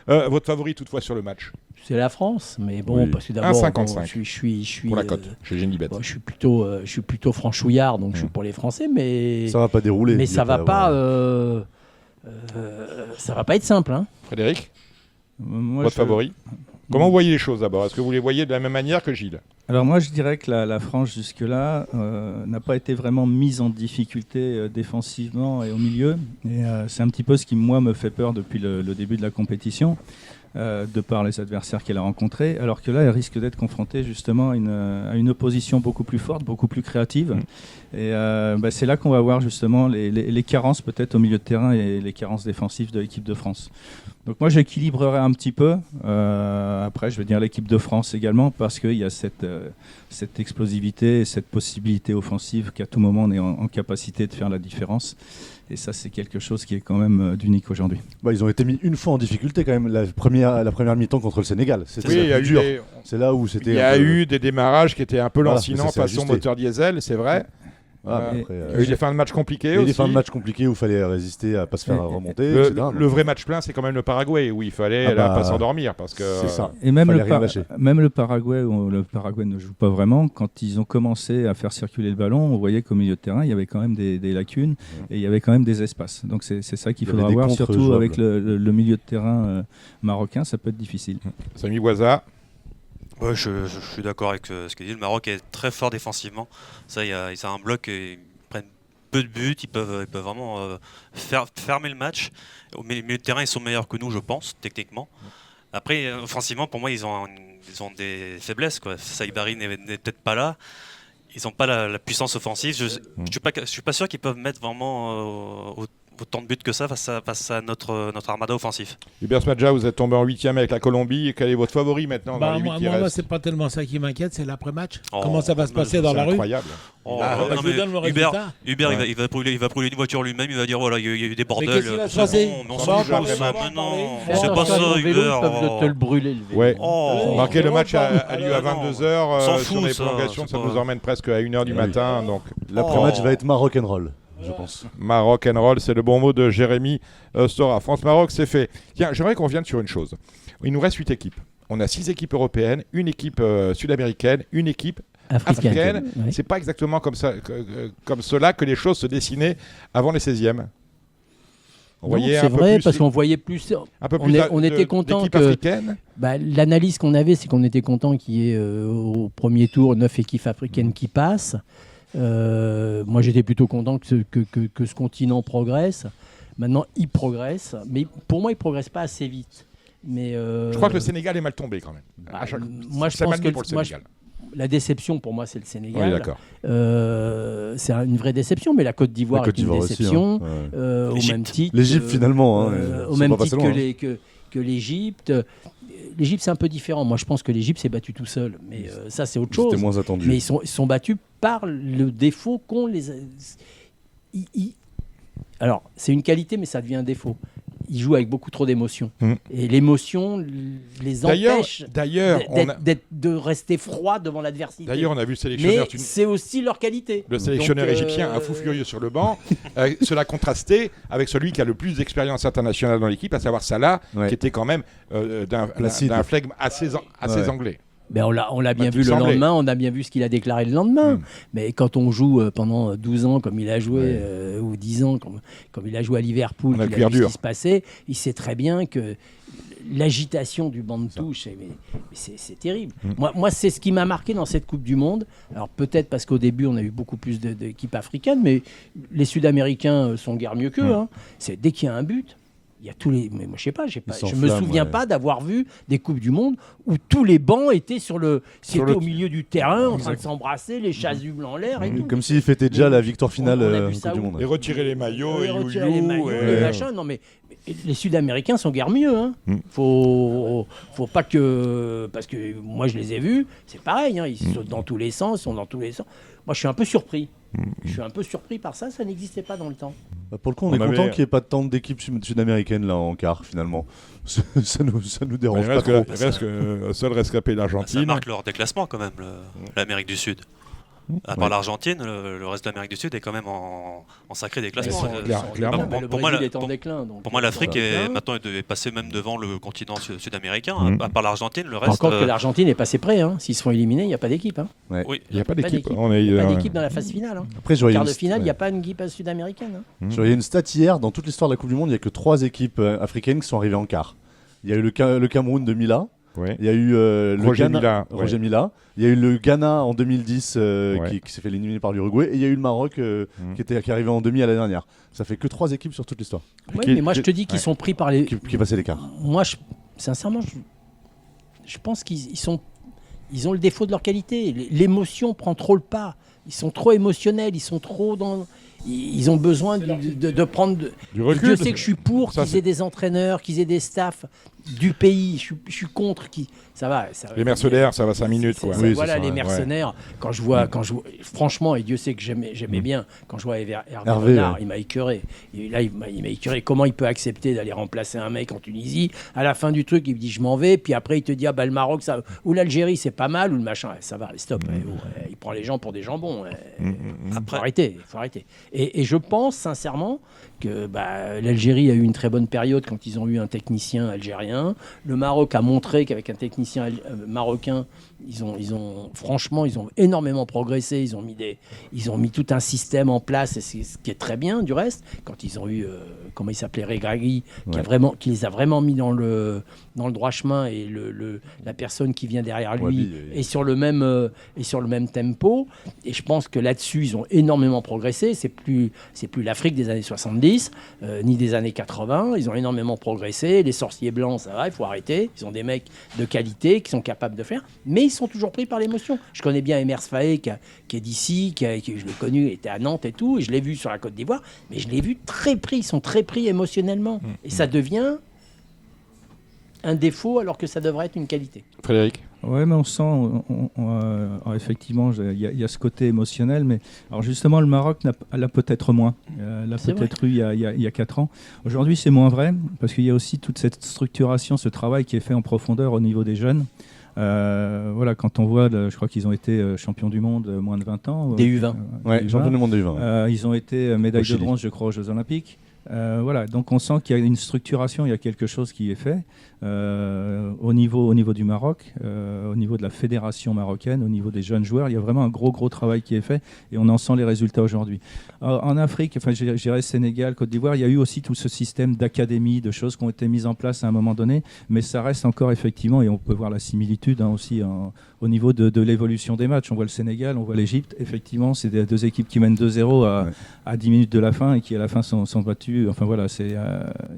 Speaker 1: Votre favori toutefois sur le match
Speaker 2: C'est la France, mais bon,
Speaker 4: Oui.
Speaker 2: parce que d'abord,
Speaker 1: 1,55
Speaker 2: bon, je suis
Speaker 1: pour la cote chez Genibet.
Speaker 2: bon, je suis plutôt franchouillard, donc je suis pour les Français, mais
Speaker 4: Ça va pas dérouler.
Speaker 2: mais
Speaker 4: il y a
Speaker 2: ça va
Speaker 4: avoir-
Speaker 2: ça va pas être simple, hein.
Speaker 1: Frédéric,
Speaker 3: Moi,
Speaker 1: votre
Speaker 3: je-
Speaker 1: favori Comment vous voyez les choses d'abord? Est-ce que vous les voyez de la même manière que Gilles?
Speaker 3: Alors moi je dirais que la France jusque-là n'a pas été vraiment mise en difficulté défensivement et au milieu. Et c'est un petit peu ce qui moi me fait peur depuis le début de la compétition, de par les adversaires qu'elle a rencontrés. Alors que là elle risque d'être confrontée justement à une opposition beaucoup plus forte, beaucoup plus créative. Et c'est là qu'on va voir justement les carences peut-être au milieu de terrain et les carences défensives de l'équipe de France. Donc moi j'équilibrerai un petit peu. Après je vais dire l'équipe de France également parce qu'il y a cette explosivité et cette possibilité offensive qu'à tout moment on est en capacité de faire la différence. Et ça, c'est quelque chose qui est quand même d'unique aujourd'hui.
Speaker 4: Ils ont été mis une fois en difficulté quand même, la première mi-temps contre le Sénégal. C'était
Speaker 1: Oui, il y a
Speaker 4: plus dur.
Speaker 1: eu
Speaker 4: C'est là où c'était.
Speaker 1: il y a eu des démarrages qui étaient un peu
Speaker 4: Voilà,
Speaker 1: lancinants,
Speaker 4: ça s'est
Speaker 1: façon
Speaker 4: ajusté.
Speaker 1: moteur diesel, c'est vrai.
Speaker 4: Voilà,
Speaker 1: Euh,
Speaker 4: après,
Speaker 1: Il y a eu des fins de match compliquées
Speaker 4: il y a eu
Speaker 1: aussi.
Speaker 4: des fins de match compliquées où il fallait résister à pas se faire remonter.
Speaker 1: Le,
Speaker 4: etc.
Speaker 1: le vrai match plein, c'est quand même le Paraguay, où il fallait
Speaker 4: Ah
Speaker 1: là,
Speaker 4: bah,
Speaker 1: pas s'endormir. Parce que,
Speaker 4: c'est ça.
Speaker 3: Et même
Speaker 4: Fallait
Speaker 3: le,
Speaker 4: rien lâcher.
Speaker 3: même le Paraguay, où le Paraguay ne joue pas vraiment, quand ils ont commencé à faire circuler le ballon, on voyait qu'au milieu de terrain, il y avait quand même des lacunes et il y avait quand même des espaces. Donc c'est ça qu'il
Speaker 4: Il y avait
Speaker 3: faudra
Speaker 4: des
Speaker 3: voir,
Speaker 4: contres
Speaker 3: surtout
Speaker 4: jouables.
Speaker 3: avec le milieu de terrain marocain, ça peut être difficile.
Speaker 1: Samy Boisa,
Speaker 6: Ouais, je suis d'accord avec ce qu'il dit. Le Maroc est très fort défensivement. Ça, ils ont un bloc, ils prennent peu de buts, ils peuvent vraiment fermer le match. Au milieu de terrain, ils sont meilleurs que nous, je pense, techniquement. Après, offensivement, pour moi, ils ont des faiblesses, quoi. Saïbari n'est peut-être pas là. Ils n'ont pas la puissance offensive. Je suis pas sûr qu'ils peuvent mettre vraiment autant de buts que ça face à notre armada offensif.
Speaker 1: Hubert Smadja, vous êtes tombé en 8e avec la Colombie. Quel est votre favori maintenant dans les 8 qui
Speaker 5: moi,
Speaker 1: restent?
Speaker 5: c'est pas tellement ça qui m'inquiète, c'est l'après-match.
Speaker 6: Oh,
Speaker 5: Comment ça va se passer dans
Speaker 1: C'est
Speaker 5: la rue?
Speaker 1: incroyable.
Speaker 6: Oh,
Speaker 5: Je vous donne le résultat.
Speaker 6: Hubert,
Speaker 1: Ouais.
Speaker 6: il va brûler une voiture lui-même. Il va dire voilà, il y a eu des
Speaker 5: Mais
Speaker 6: bordels.
Speaker 5: qu'est-ce qu'il va se
Speaker 6: C'est
Speaker 5: passer
Speaker 6: bon, mais on
Speaker 5: On
Speaker 6: s'en
Speaker 5: va en
Speaker 6: fout,
Speaker 5: parler,
Speaker 6: ça.
Speaker 5: on va en
Speaker 6: Mais non,
Speaker 5: parler.
Speaker 6: c'est pas ça,
Speaker 2: En vélo,
Speaker 6: Hubert.
Speaker 2: ils peuvent te le brûler, le vélo.
Speaker 1: Ouais.
Speaker 6: Oh.
Speaker 1: Remarquez, le match a lieu à
Speaker 6: Alors,
Speaker 1: 22h.
Speaker 6: s'en
Speaker 1: Sur
Speaker 6: fout,
Speaker 1: les
Speaker 6: ça,
Speaker 1: prolongations,
Speaker 6: c'est
Speaker 1: ça
Speaker 6: pas-
Speaker 1: nous emmène presque à 1h du
Speaker 4: Oui.
Speaker 1: matin. Donc,
Speaker 4: L'après-match
Speaker 6: Oh.
Speaker 4: va être Maroc and roll, je pense.
Speaker 1: Maroc and roll, c'est le bon mot de Jérémy Stora. France-Maroc, c'est fait. Tiens, j'aimerais qu'on revienne sur une chose. Il nous reste 8 équipes. On a 6 équipes européennes, une équipe sud-américaine, une équipe africaine.
Speaker 2: Ouais.
Speaker 1: C'est pas exactement comme cela que les choses se dessinaient avant les 16e. On
Speaker 2: Non,
Speaker 1: voyait
Speaker 2: c'est
Speaker 1: un peu
Speaker 2: vrai,
Speaker 1: plus,
Speaker 2: parce qu'on voyait plus.
Speaker 1: un peu
Speaker 2: on
Speaker 1: plus
Speaker 2: est- on était content
Speaker 1: d'équipes
Speaker 2: que-
Speaker 1: africaines.
Speaker 2: L'analyse qu'on avait, c'est qu'on était content qu'il y ait au premier tour 9 équipes africaines qui passent. Moi, j'étais plutôt content que ce continent progresse. Maintenant, il progresse, mais pour moi, il progresse pas assez vite. Mais
Speaker 1: Je crois que le Sénégal est mal tombé quand même. À chaque-
Speaker 2: moi, je
Speaker 1: c'est
Speaker 2: pense
Speaker 1: mal mis
Speaker 2: que
Speaker 1: pour le
Speaker 2: moi,
Speaker 1: Sénégal.
Speaker 2: la déception, pour moi, c'est le Sénégal.
Speaker 1: Oui, d'accord.
Speaker 2: C'est une vraie déception, mais la Côte d'Ivoire
Speaker 4: La Côte
Speaker 2: est une
Speaker 4: d'Ivoire aussi,
Speaker 2: déception.
Speaker 4: hein. Ouais.
Speaker 2: Au
Speaker 6: L'Égypte.
Speaker 2: même titre.
Speaker 4: L'Égypte, finalement, hein,
Speaker 2: au
Speaker 4: ils
Speaker 2: même
Speaker 4: sont pas
Speaker 2: titre
Speaker 4: passés loin, hein.
Speaker 2: que l'Égypte. L'Égypte, c'est un peu différent. Moi, je pense que l'Égypte s'est battue tout seul. Mais ça, c'est autre chose.
Speaker 4: C'était moins attendu.
Speaker 2: Mais ils sont battus par le défaut qu'ont les. Alors, c'est une qualité, mais ça devient un défaut. Ils jouent avec beaucoup trop d'émotions. Et l'émotion les empêche
Speaker 1: D'ailleurs,
Speaker 2: de rester froid devant l'adversité.
Speaker 1: D'ailleurs, on a vu le
Speaker 2: Mais
Speaker 1: sélectionneur,
Speaker 2: c'est aussi leur qualité.
Speaker 1: le sélectionneur
Speaker 2: Donc,
Speaker 1: égyptien, un fou furieux sur le banc. Cela contrasté avec celui qui a le plus d'expérience internationale dans l'équipe, à savoir Salah,
Speaker 4: Ouais.
Speaker 1: qui était quand même
Speaker 4: Placide.
Speaker 1: d'un flegme assez
Speaker 4: Ouais.
Speaker 1: anglais.
Speaker 2: Ben on l'a bien
Speaker 1: Bah,
Speaker 2: vu le
Speaker 1: semblait.
Speaker 2: lendemain, on a bien vu ce qu'il a déclaré le lendemain. Mais quand on joue pendant 12 ans comme il a joué, ou 10 ans comme il a joué à Liverpool,
Speaker 1: On a le
Speaker 2: qu'il
Speaker 1: cuir
Speaker 2: a vu ce
Speaker 1: dur.
Speaker 2: qui se passait, il sait très bien que l'agitation du banc de touche, c'est terrible. Moi, c'est ce qui m'a marqué dans cette Coupe du Monde. Alors peut-être parce qu'au début, on a eu beaucoup plus d'équipes africaines, mais les Sud-Américains sont guère mieux qu'eux. Hein. C'est dès qu'il y a un but. Il y a tous les. Mais moi, je sais pas. Je me
Speaker 4: s'enflamment,
Speaker 2: souviens
Speaker 4: ouais.
Speaker 2: pas d'avoir vu des coupes du monde où tous les bancs étaient au milieu du terrain, en train de s'embrasser, les chasubles en l'air et tout.
Speaker 4: Comme s'ils fêtaient déjà la victoire finale
Speaker 2: On a vu
Speaker 4: en
Speaker 2: ça
Speaker 4: Coupe du
Speaker 2: où
Speaker 4: Monde.
Speaker 1: Et retirer les maillots, et
Speaker 2: Retirer les maillots,
Speaker 1: et-
Speaker 2: les machins. Non, mais les Sud-Américains sont guère mieux. Hein. Faut pas que. Parce que moi, je les ai vus, c'est pareil. Hein. Ils sautent dans tous les sens, ils sont dans tous les sens. Moi, je suis un peu surpris. Je suis un peu surpris par ça, ça n'existait pas dans le temps.
Speaker 4: Pour le coup, on
Speaker 1: On
Speaker 4: est content
Speaker 1: avait-
Speaker 4: qu'il n'y ait pas tant d'équipes sud-américaines là en quart finalement. Ça nous dérange
Speaker 1: Il
Speaker 4: pas
Speaker 1: reste,
Speaker 4: trop.
Speaker 1: il reste que seul rescapé
Speaker 6: Ça
Speaker 1: l'Argentine.
Speaker 6: marque leur déclassement quand même, l'Amérique du Sud. À part l'Argentine, le reste de l'Amérique du Sud est quand même en sacré déclassement.
Speaker 1: Clairement.
Speaker 6: Pour-
Speaker 2: Le
Speaker 6: pour moi,
Speaker 2: Brésil est en
Speaker 6: pour-
Speaker 2: déclin. Donc,
Speaker 6: Pour moi, l'Afrique est maintenant est passée même devant le continent sud-américain. À part l'Argentine, le reste.
Speaker 2: Encore que l'Argentine est passée près. Hein. S'ils se font éliminer, il n'y a pas d'équipe. Hein.
Speaker 6: Oui.
Speaker 1: Il n'y a pas
Speaker 2: Pas
Speaker 1: d'équipe.
Speaker 2: d'équipe.
Speaker 1: On est,
Speaker 2: Il n'y a pas d'équipe dans la phase finale. Hein.
Speaker 4: Après, je voyais
Speaker 2: Quart
Speaker 4: une
Speaker 2: de finale, il
Speaker 4: ouais.
Speaker 2: n'y a pas une équipe sud-américaine. Hein.
Speaker 4: Je voyais une stat hier, dans toute l'histoire de la Coupe du Monde, il n'y a que 3 équipes africaines qui sont arrivées en quart. Il y a eu le Cameroun de Mila,
Speaker 1: Ouais.
Speaker 4: il y a eu le
Speaker 1: Roger
Speaker 4: Ghana,
Speaker 1: Mila,
Speaker 4: Roger Mila, il y a eu le Ghana en 2010
Speaker 1: Ouais.
Speaker 4: qui s'est fait éliminer par l'Uruguay, et il y a eu le Maroc qui est arrivé en demi à la dernière. Ça fait que 3 équipes sur toute l'histoire
Speaker 2: Ouais,
Speaker 1: Qui-
Speaker 2: mais moi, je te dis qu'ils sont pris par les.
Speaker 4: qui passaient l'écart.
Speaker 2: Moi, sincèrement, je pense ils ont le défaut de leur qualité. L'émotion prend trop le pas. Ils sont trop émotionnels. Ils sont trop dans. Ils ont besoin de prendre.
Speaker 1: Du recul.
Speaker 2: Dieu sait que je suis pour
Speaker 1: Ça,
Speaker 2: qu'ils aient des entraîneurs, qu'ils aient des staffs du pays. Je suis contre qui. Ça va.
Speaker 1: Les mercenaires, ça va 5 minutes. Quoi.
Speaker 4: Oui,
Speaker 2: Voilà,
Speaker 4: c'est ça,
Speaker 2: les
Speaker 4: ouais.
Speaker 2: mercenaires. Quand je vois, franchement, et Dieu sait que j'aimais bien, quand je vois Hervé Renard, il m'a écœuré. Et là, il m'a écœuré. Comment il peut accepter d'aller remplacer un mec en Tunisie? À la fin du truc, il me dit je m'en vais. Puis après, il te dit le Maroc, ça, ou l'Algérie, c'est pas mal, ou le machin. Ça va, stop. Il prend les gens pour des jambons. Faut arrêter. Et je pense sincèrement que l'Algérie a eu une très bonne période quand ils ont eu un technicien algérien. Le Maroc a montré qu'avec un technicien marocain, ils ont énormément progressé. Ils ont mis tout un système en place, et ce qui est très bien du reste. Quand ils ont eu, comment il s'appelait, Regragui, qui les a vraiment mis dans le droit chemin, et la personne qui vient derrière lui est sur le même tempo. Et je pense que là-dessus, ils ont énormément progressé. C'est plus l'Afrique des années 70, ni des années 80. Ils ont énormément progressé. Les sorciers blancs, ça va, il faut arrêter. Ils ont des mecs de qualité qui sont capables de faire, mais ils sont toujours pris par l'émotion. Je connais bien Emers Faé, qui est d'ici, je l'ai connu, il était à Nantes et tout, et je l'ai vu sur la Côte d'Ivoire, mais je l'ai vu très pris, ils sont très pris émotionnellement. Et ça devient un défaut alors que ça devrait être une qualité.
Speaker 1: Frédéric?
Speaker 3: Oui, mais on sent, effectivement, il y a ce côté émotionnel, mais alors justement, le Maroc l'a peut-être moins. L'a peut-être eu il y a 4 ans. Aujourd'hui, c'est moins vrai, parce qu'il y a aussi toute cette structuration, ce travail qui est fait en profondeur au niveau des jeunes. Voilà, quand on voit, je crois qu'ils ont été champions du monde moins de 20 ans.
Speaker 2: Des U20.
Speaker 4: Champions du monde des U20.
Speaker 3: Ils ont été médaille de bronze, je crois, aux Jeux Olympiques. Voilà, donc on sent qu'il y a une structuration, il y a quelque chose qui est fait au niveau du Maroc, au niveau de la fédération marocaine, au niveau des jeunes joueurs. Il y a vraiment un gros travail qui est fait, et on en sent les résultats aujourd'hui. En Afrique, enfin, je dirais Sénégal, Côte d'Ivoire, il y a eu aussi tout ce système d'académie, de choses qui ont été mises en place à un moment donné, mais ça reste encore effectivement, et on peut voir la similitude aussi au niveau de l'évolution des matchs. On voit le Sénégal, on voit l'Égypte. Effectivement, c'est des deux équipes qui mènent 2-0 à 10 minutes de la fin, et qui à la fin sont battues. Enfin voilà,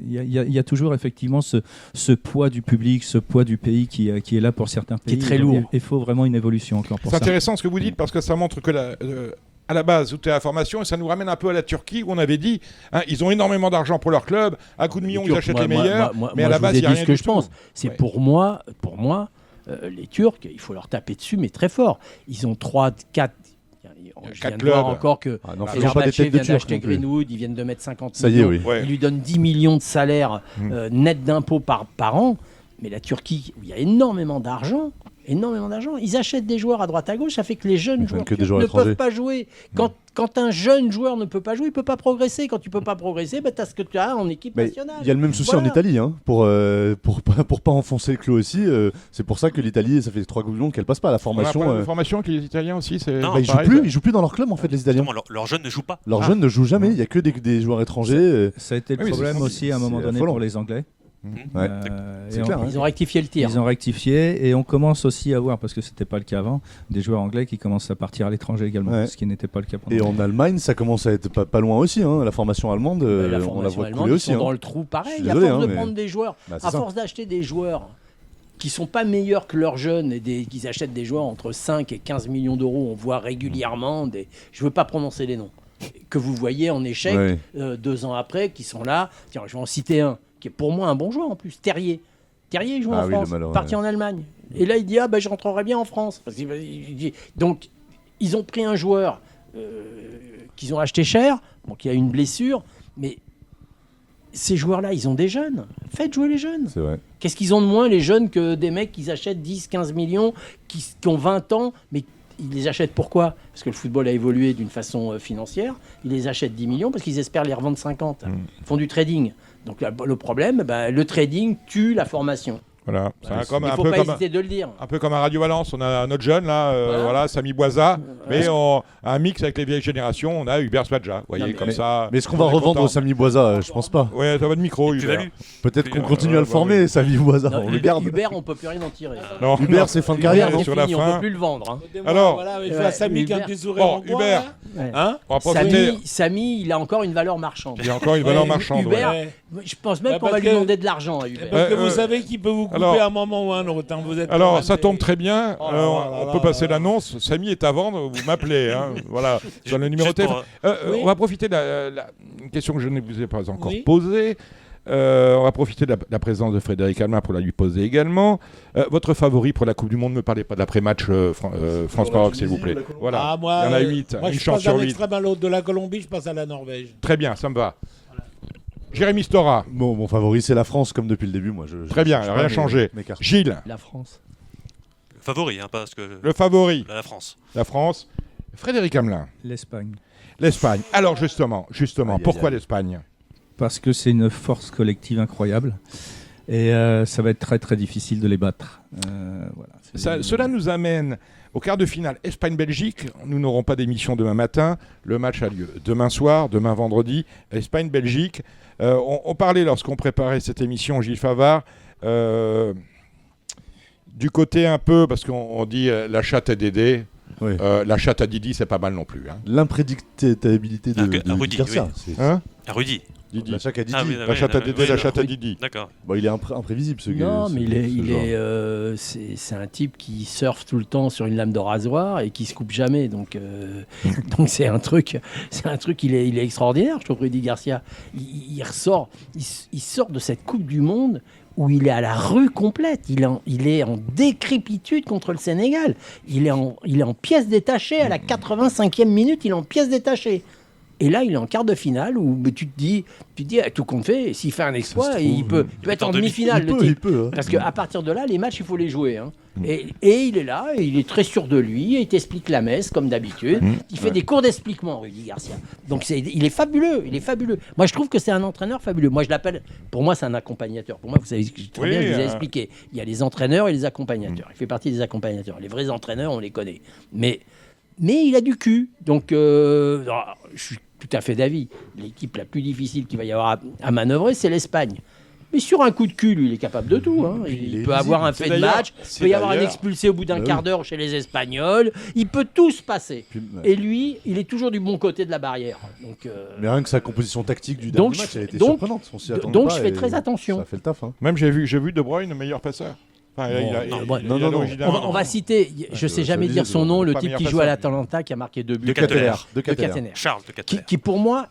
Speaker 3: il y a toujours effectivement ce poids du public, ce poids du pays qui est là pour certains pays.
Speaker 2: Qui est très lourd.
Speaker 3: Il faut vraiment une évolution encore pour ça.
Speaker 1: C'est intéressant ce que vous dites, parce que ça montre que à la base, tout est la formation, et ça nous ramène un peu à la Turquie, où on avait dit, ils ont énormément d'argent pour leur club, à coup de millions, ils achètent les meilleurs, mais à la base, il n'y a rien
Speaker 2: ce que
Speaker 1: du
Speaker 2: je
Speaker 1: tout.
Speaker 2: pense. C'est pour moi, les Turcs, il faut leur taper dessus, mais très fort. Ils ont 3-4. Je viens de voir encore que Fenerbahçe vient d'acheter Greenwood, ils viennent de mettre 50
Speaker 4: ça y est,
Speaker 2: millions.
Speaker 4: oui.
Speaker 2: Ils lui donnent 10 millions de salaire net d'impôts par an. Mais la Turquie, où il y a énormément d'argent, ils achètent des joueurs à droite à gauche, ça fait que les jeunes joueurs ne peuvent pas jouer. Quand un jeune joueur ne peut pas jouer, il ne peut pas progresser. Quand tu ne peux pas progresser, tu as ce que tu as en équipe nationale.
Speaker 4: Il y a le même souci en Italie, pour pas enfoncer le clou aussi. C'est pour ça que l'Italie, ça fait 3 Coupes du Monde qu'elle passe pas à la formation.
Speaker 1: On a pas de formation avec les Italiens aussi.
Speaker 4: Ils jouent plus dans leur club en fait, les Italiens.
Speaker 6: Leurs jeunes ne jouent pas.
Speaker 4: Leurs jeunes ne jouent jamais. Il y a que des joueurs étrangers.
Speaker 3: Ça a été le problème aussi à un moment donné pour les Anglais.
Speaker 4: C'est clair,
Speaker 2: ils ont rectifié le tir.
Speaker 3: Ils ont rectifié, et on commence aussi à voir, parce que c'était pas le cas avant, des joueurs anglais qui commencent à partir à l'étranger également, ce qui n'était pas le cas pendant.
Speaker 4: Et en Allemagne, ça commence à être pas loin aussi. La formation allemande, on la voit couler aussi.
Speaker 2: Ils sont dans le trou pareil. À force de prendre des joueurs, à force d'acheter des joueurs qui sont pas meilleurs que leurs jeunes, et qu'ils achètent des joueurs entre 5 et 15 millions d'euros, on voit régulièrement je veux pas prononcer les noms, que vous voyez en échec 2 ans après, qui sont là. Tiens, je vais en citer un qui est pour moi un bon joueur en plus, Terrier. Terrier, il joue en France, parti en Allemagne. Et là, il dit je rentrerai bien en France. Donc, ils ont pris un joueur qu'ils ont acheté cher, qui a une blessure, mais ces joueurs-là, ils ont des jeunes. Faites jouer les jeunes.
Speaker 4: C'est vrai.
Speaker 2: Qu'est-ce qu'ils ont de moins, les jeunes, que des mecs qui achètent 10, 15 millions, qui ont 20 ans, mais ils les achètent pourquoi ? Parce que le football a évolué d'une façon financière. Ils les achètent 10 millions parce qu'ils espèrent les revendre 50. Ils font du trading. Donc le problème, le trading tue la formation.
Speaker 1: Voilà.
Speaker 2: Il ne faut pas hésiter de le dire.
Speaker 1: Un peu comme à Radio Valence, on a notre jeune là, Samy Boisa, mais un mix avec les vieilles générations, on a Hubert Swadja, vous voyez, comme ça.
Speaker 4: Mais est-ce qu'on va revendre Samy Boisa ? Je pense pas.
Speaker 1: Ouais, t'as pas de micro, Hubert.
Speaker 4: Peut-être qu'on continue à le former, Samy Boisa, on le garde.
Speaker 2: Hubert, on peut plus rien en tirer.
Speaker 1: Non,
Speaker 4: Hubert, c'est fin de carrière,
Speaker 2: Hubert,
Speaker 1: sur la fin.
Speaker 2: On peut plus le vendre.
Speaker 5: Alors, il fait à Samy qu'un petit sourire en coin.
Speaker 1: Hubert,
Speaker 2: Samy, il a encore une valeur marchande.
Speaker 1: Il a encore une valeur marchande.
Speaker 2: Hubert, je pense même qu'on va lui demander de l'argent à Hubert.
Speaker 5: Parce que vous savez qu'il peut vous couper à un moment ou à un autre.
Speaker 1: Alors, ça tombe très bien. On peut passer l'annonce. Samy est à vendre. Vous m'appelez. Voilà. Dans le numéro de téléphone. On va profiter de la question que je ne vous ai pas encore posée. On va profiter de la présence de Frédéric Alma pour la lui poser également. Votre favori pour la Coupe du Monde, ne me parlez pas de l'après-match France-Maroc, s'il vous plaît. Voilà,
Speaker 5: Ah, moi,
Speaker 1: il y en a 8,
Speaker 5: moi,
Speaker 1: une
Speaker 5: je
Speaker 1: chance
Speaker 5: passe
Speaker 1: sur
Speaker 5: d'un
Speaker 1: 8.
Speaker 5: extrême à l'autre de la Colombie, je passe à la Norvège.
Speaker 1: Très bien, ça me va. Jérémy Stora,
Speaker 4: Bon, mon favori, c'est la France, comme depuis le début. Moi,
Speaker 1: très bien,
Speaker 4: je
Speaker 1: rien
Speaker 4: pas
Speaker 1: changé.
Speaker 4: mes cartes.
Speaker 1: Gilles,
Speaker 2: La France.
Speaker 6: Favori, hein, parce que
Speaker 1: le favori,
Speaker 6: la France.
Speaker 1: la France. Frédéric Hamelin,
Speaker 3: L'Espagne.
Speaker 1: l'Espagne. Alors justement,
Speaker 4: Aïe,
Speaker 1: pourquoi
Speaker 4: aïe.
Speaker 1: l'Espagne?
Speaker 3: Parce que c'est une force collective incroyable. Et ça va être très très difficile de les battre. Voilà.
Speaker 1: Cela nous amène au quart de finale Espagne-Belgique. Nous n'aurons pas d'émission demain matin. Le match a lieu demain soir, demain vendredi. Espagne-Belgique. On parlait lorsqu'on préparait cette émission, Gilles Favard, du côté un peu, parce qu'on dit la chatte à Dédé.
Speaker 4: Oui.
Speaker 1: La chatte à Didi, c'est pas mal non plus. Hein.
Speaker 4: L'imprédictabilité de
Speaker 6: Rudy,
Speaker 4: Garcia.
Speaker 6: oui.
Speaker 4: C'est-
Speaker 1: Hein,
Speaker 6: Ah, Rudy.
Speaker 1: Didi.
Speaker 4: La chatte à Didi.
Speaker 6: Ah, oui,
Speaker 1: La chatte à Dédé,
Speaker 6: oui,
Speaker 1: la chatte à
Speaker 6: oui.
Speaker 1: Didi.
Speaker 6: D'accord.
Speaker 4: Bon, il est imprévisible, ce gars.
Speaker 2: Non, mais il
Speaker 4: genre.
Speaker 2: est, c'est un type qui surfe tout le temps sur une lame de rasoir et qui se coupe jamais. Donc, donc c'est un truc, il est extraordinaire. Je trouve Rudy Garcia, il sort de cette Coupe du Monde où il est à la rue complète. Il est en décrépitude contre le Sénégal. Il est en pièces détachées à la 85e minute. Il est en pièces détachées. Et là, il est en quart de finale où tu te dis, tout compte fait, s'il fait un exploit,
Speaker 4: Ça se
Speaker 2: il
Speaker 4: trouve,
Speaker 2: peut être en
Speaker 6: en demi-
Speaker 2: demi-finale. le
Speaker 4: Il
Speaker 2: type.
Speaker 4: peut. Hein.
Speaker 2: Parce qu'à partir de là, les matchs, il faut les jouer. Hein. Et il est là, et il est très sûr de lui, et il t'explique la messe, comme d'habitude. Il fait des cours d'expliquement, Rudy Garcia. Donc il est fabuleux, Moi, je trouve que c'est un entraîneur fabuleux. Moi, je l'appelle, pour moi, c'est un accompagnateur. Pour moi, vous savez très bien, je vous ai expliqué. Il y a les entraîneurs et les accompagnateurs. Il fait partie des accompagnateurs. Les vrais entraîneurs, on les connaît. Mais il a du cul. Donc, je suis tout à fait d'avis. L'équipe la plus difficile qu'il va y avoir à manœuvrer, c'est l'Espagne. Mais sur un coup de cul, lui, il est capable de tout. Hein. Il peut avoir un fait de match, il peut y avoir un expulsé au bout d'un quart d'heure chez les Espagnols. Il peut tout se passer. Et lui, il est toujours du bon côté de la barrière. Donc,
Speaker 4: Mais rien que sa composition tactique du
Speaker 2: Donc,
Speaker 4: dernier match, elle a été
Speaker 2: donc-
Speaker 4: surprenante. On s'y attendait
Speaker 2: donc,
Speaker 4: pas
Speaker 2: je fais
Speaker 4: et
Speaker 2: très attention.
Speaker 4: Ça fait le taf. Hein.
Speaker 1: Même j'ai vu De Bruyne, meilleur passeur. Enfin,
Speaker 2: non,
Speaker 4: non.
Speaker 2: On va citer, je ne sais jamais dire son nom, le
Speaker 1: Pas
Speaker 2: type
Speaker 1: meilleur
Speaker 2: qui joue à
Speaker 1: passeur.
Speaker 2: l'Atalanta, qui a marqué 2 buts.
Speaker 6: De Ketteler.
Speaker 4: De Ketteler.
Speaker 2: Ketteler.
Speaker 6: Charles de Catteler.
Speaker 2: Qui pour moi,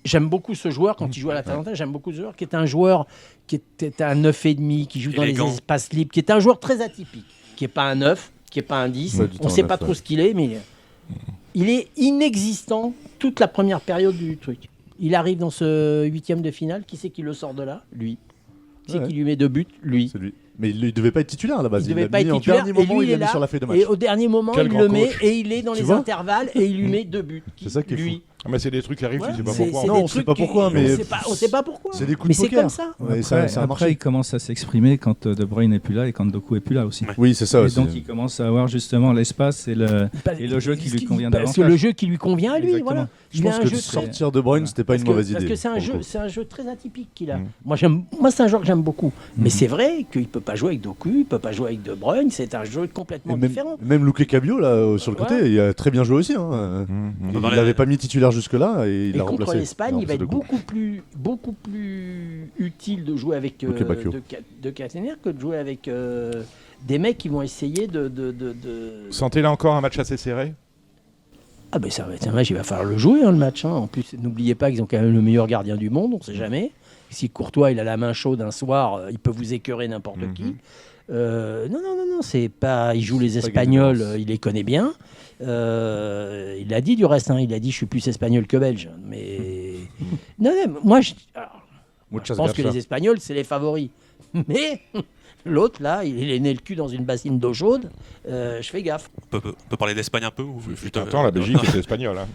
Speaker 2: j'aime beaucoup ce joueur quand il joue à l'Atalanta. J'aime beaucoup ce joueur qui est un joueur qui était un 9,5, qui joue dans
Speaker 6: Élégant.
Speaker 2: les espaces libres, qui est un joueur très atypique, qui n'est pas un 9, qui n'est pas un 10.
Speaker 4: Pas du tout
Speaker 2: On ne
Speaker 4: un
Speaker 2: sait
Speaker 4: 9,
Speaker 2: pas trop
Speaker 4: ouais.
Speaker 2: ce qu'il est, mais il est inexistant toute la première période du truc. Il arrive dans ce huitième de finale. Qui c'est qui le sort de là? Lui. Qui c'est
Speaker 4: Ouais.
Speaker 2: qui lui met 2 buts? Lui.
Speaker 4: C'est lui. Mais il ne devait pas être titulaire à la base.
Speaker 2: Il devait
Speaker 4: l'a
Speaker 2: pas
Speaker 4: mis
Speaker 2: être
Speaker 4: en
Speaker 2: titulaire,
Speaker 4: dernier
Speaker 2: et
Speaker 4: moment,
Speaker 2: lui,
Speaker 4: il
Speaker 2: il est
Speaker 4: l'a mis
Speaker 2: là,
Speaker 4: sur la feuille de match.
Speaker 2: et au dernier moment,
Speaker 1: Quel
Speaker 2: il
Speaker 1: grand
Speaker 2: le met,
Speaker 1: coach.
Speaker 2: et il est dans
Speaker 4: Tu
Speaker 2: les
Speaker 4: vois
Speaker 2: intervalles, et il lui met 2 buts.
Speaker 4: C'est ça qui est fou.
Speaker 2: Lui.
Speaker 1: Ah, mais c'est des trucs qui arrivent,
Speaker 2: Voilà.
Speaker 1: tu sais pas
Speaker 2: C'est-
Speaker 1: pourquoi.
Speaker 2: c'est
Speaker 4: Non,
Speaker 2: des
Speaker 4: on sait
Speaker 2: trucs
Speaker 4: pas
Speaker 2: qui-
Speaker 4: pourquoi, mais
Speaker 2: on sait pas pourquoi.
Speaker 4: c'est des coups
Speaker 2: Mais
Speaker 4: de
Speaker 2: c'est
Speaker 4: poker.
Speaker 2: comme ça.
Speaker 4: Ouais, ça a
Speaker 3: Après,
Speaker 4: marché.
Speaker 3: il commence à s'exprimer quand De Bruyne n'est plus là et quand Doku est plus là aussi.
Speaker 6: Ouais.
Speaker 4: Oui, c'est ça
Speaker 3: Et
Speaker 4: aussi.
Speaker 3: donc il commence à avoir justement l'espace et le jeu qui lui convient
Speaker 2: Parce que
Speaker 3: davantage.
Speaker 2: le jeu qui lui convient à lui,
Speaker 3: Exactement.
Speaker 2: voilà.
Speaker 4: Je
Speaker 2: Il a
Speaker 4: pense
Speaker 2: un
Speaker 4: que
Speaker 2: jeu
Speaker 4: de
Speaker 2: très-
Speaker 4: sortir De Bruyne, c'était pas
Speaker 2: parce
Speaker 4: une
Speaker 2: que-
Speaker 4: mauvaise idée.
Speaker 2: Parce que c'est un
Speaker 4: pour le
Speaker 2: jeu,
Speaker 4: coup.
Speaker 2: c'est un jeu très atypique qu'il a. Moi, c'est un joueur que j'aime beaucoup. Mais c'est vrai qu'il peut pas jouer avec Doku, il peut pas jouer avec De Bruyne. C'est un jeu complètement
Speaker 4: Et même,
Speaker 2: différent.
Speaker 4: même Luque Cabio, là, sur le côté,
Speaker 2: Ouais.
Speaker 4: il a très bien joué aussi. Hein. Il
Speaker 6: Dans les-
Speaker 4: l'avait pas mis titulaire jusque-là et il
Speaker 2: Et
Speaker 4: l'a
Speaker 2: contre
Speaker 4: remplacé.
Speaker 2: l'Espagne, il va être
Speaker 4: de
Speaker 2: beaucoup plus utile de jouer avec
Speaker 4: Luque Bacchio.
Speaker 2: de Castaner que de jouer avec des mecs qui vont essayer de...
Speaker 1: Sentez-là encore un match assez serré?
Speaker 2: Ah ben ça va être un match, il va falloir le jouer, hein, le match. Hein. En plus, n'oubliez pas qu'ils ont quand même le meilleur gardien du monde, on ne sait jamais. Si Courtois il a la main chaude un soir, il peut vous écœurer n'importe qui. Non, c'est pas. Il joue les
Speaker 4: pas
Speaker 2: Espagnols,
Speaker 4: gagné d'avance.
Speaker 2: il les connaît bien. Il l'a dit du reste, hein, il a dit je suis plus espagnol que belge. Mais non, moi je pense que les Espagnols c'est les favoris. Mais l'autre là, il est né le cul dans une bassine d'eau chaude. Je fais gaffe.
Speaker 6: On peut parler d'Espagne un peu ou
Speaker 1: Fut un temps, la Belgique était espagnole. Hein.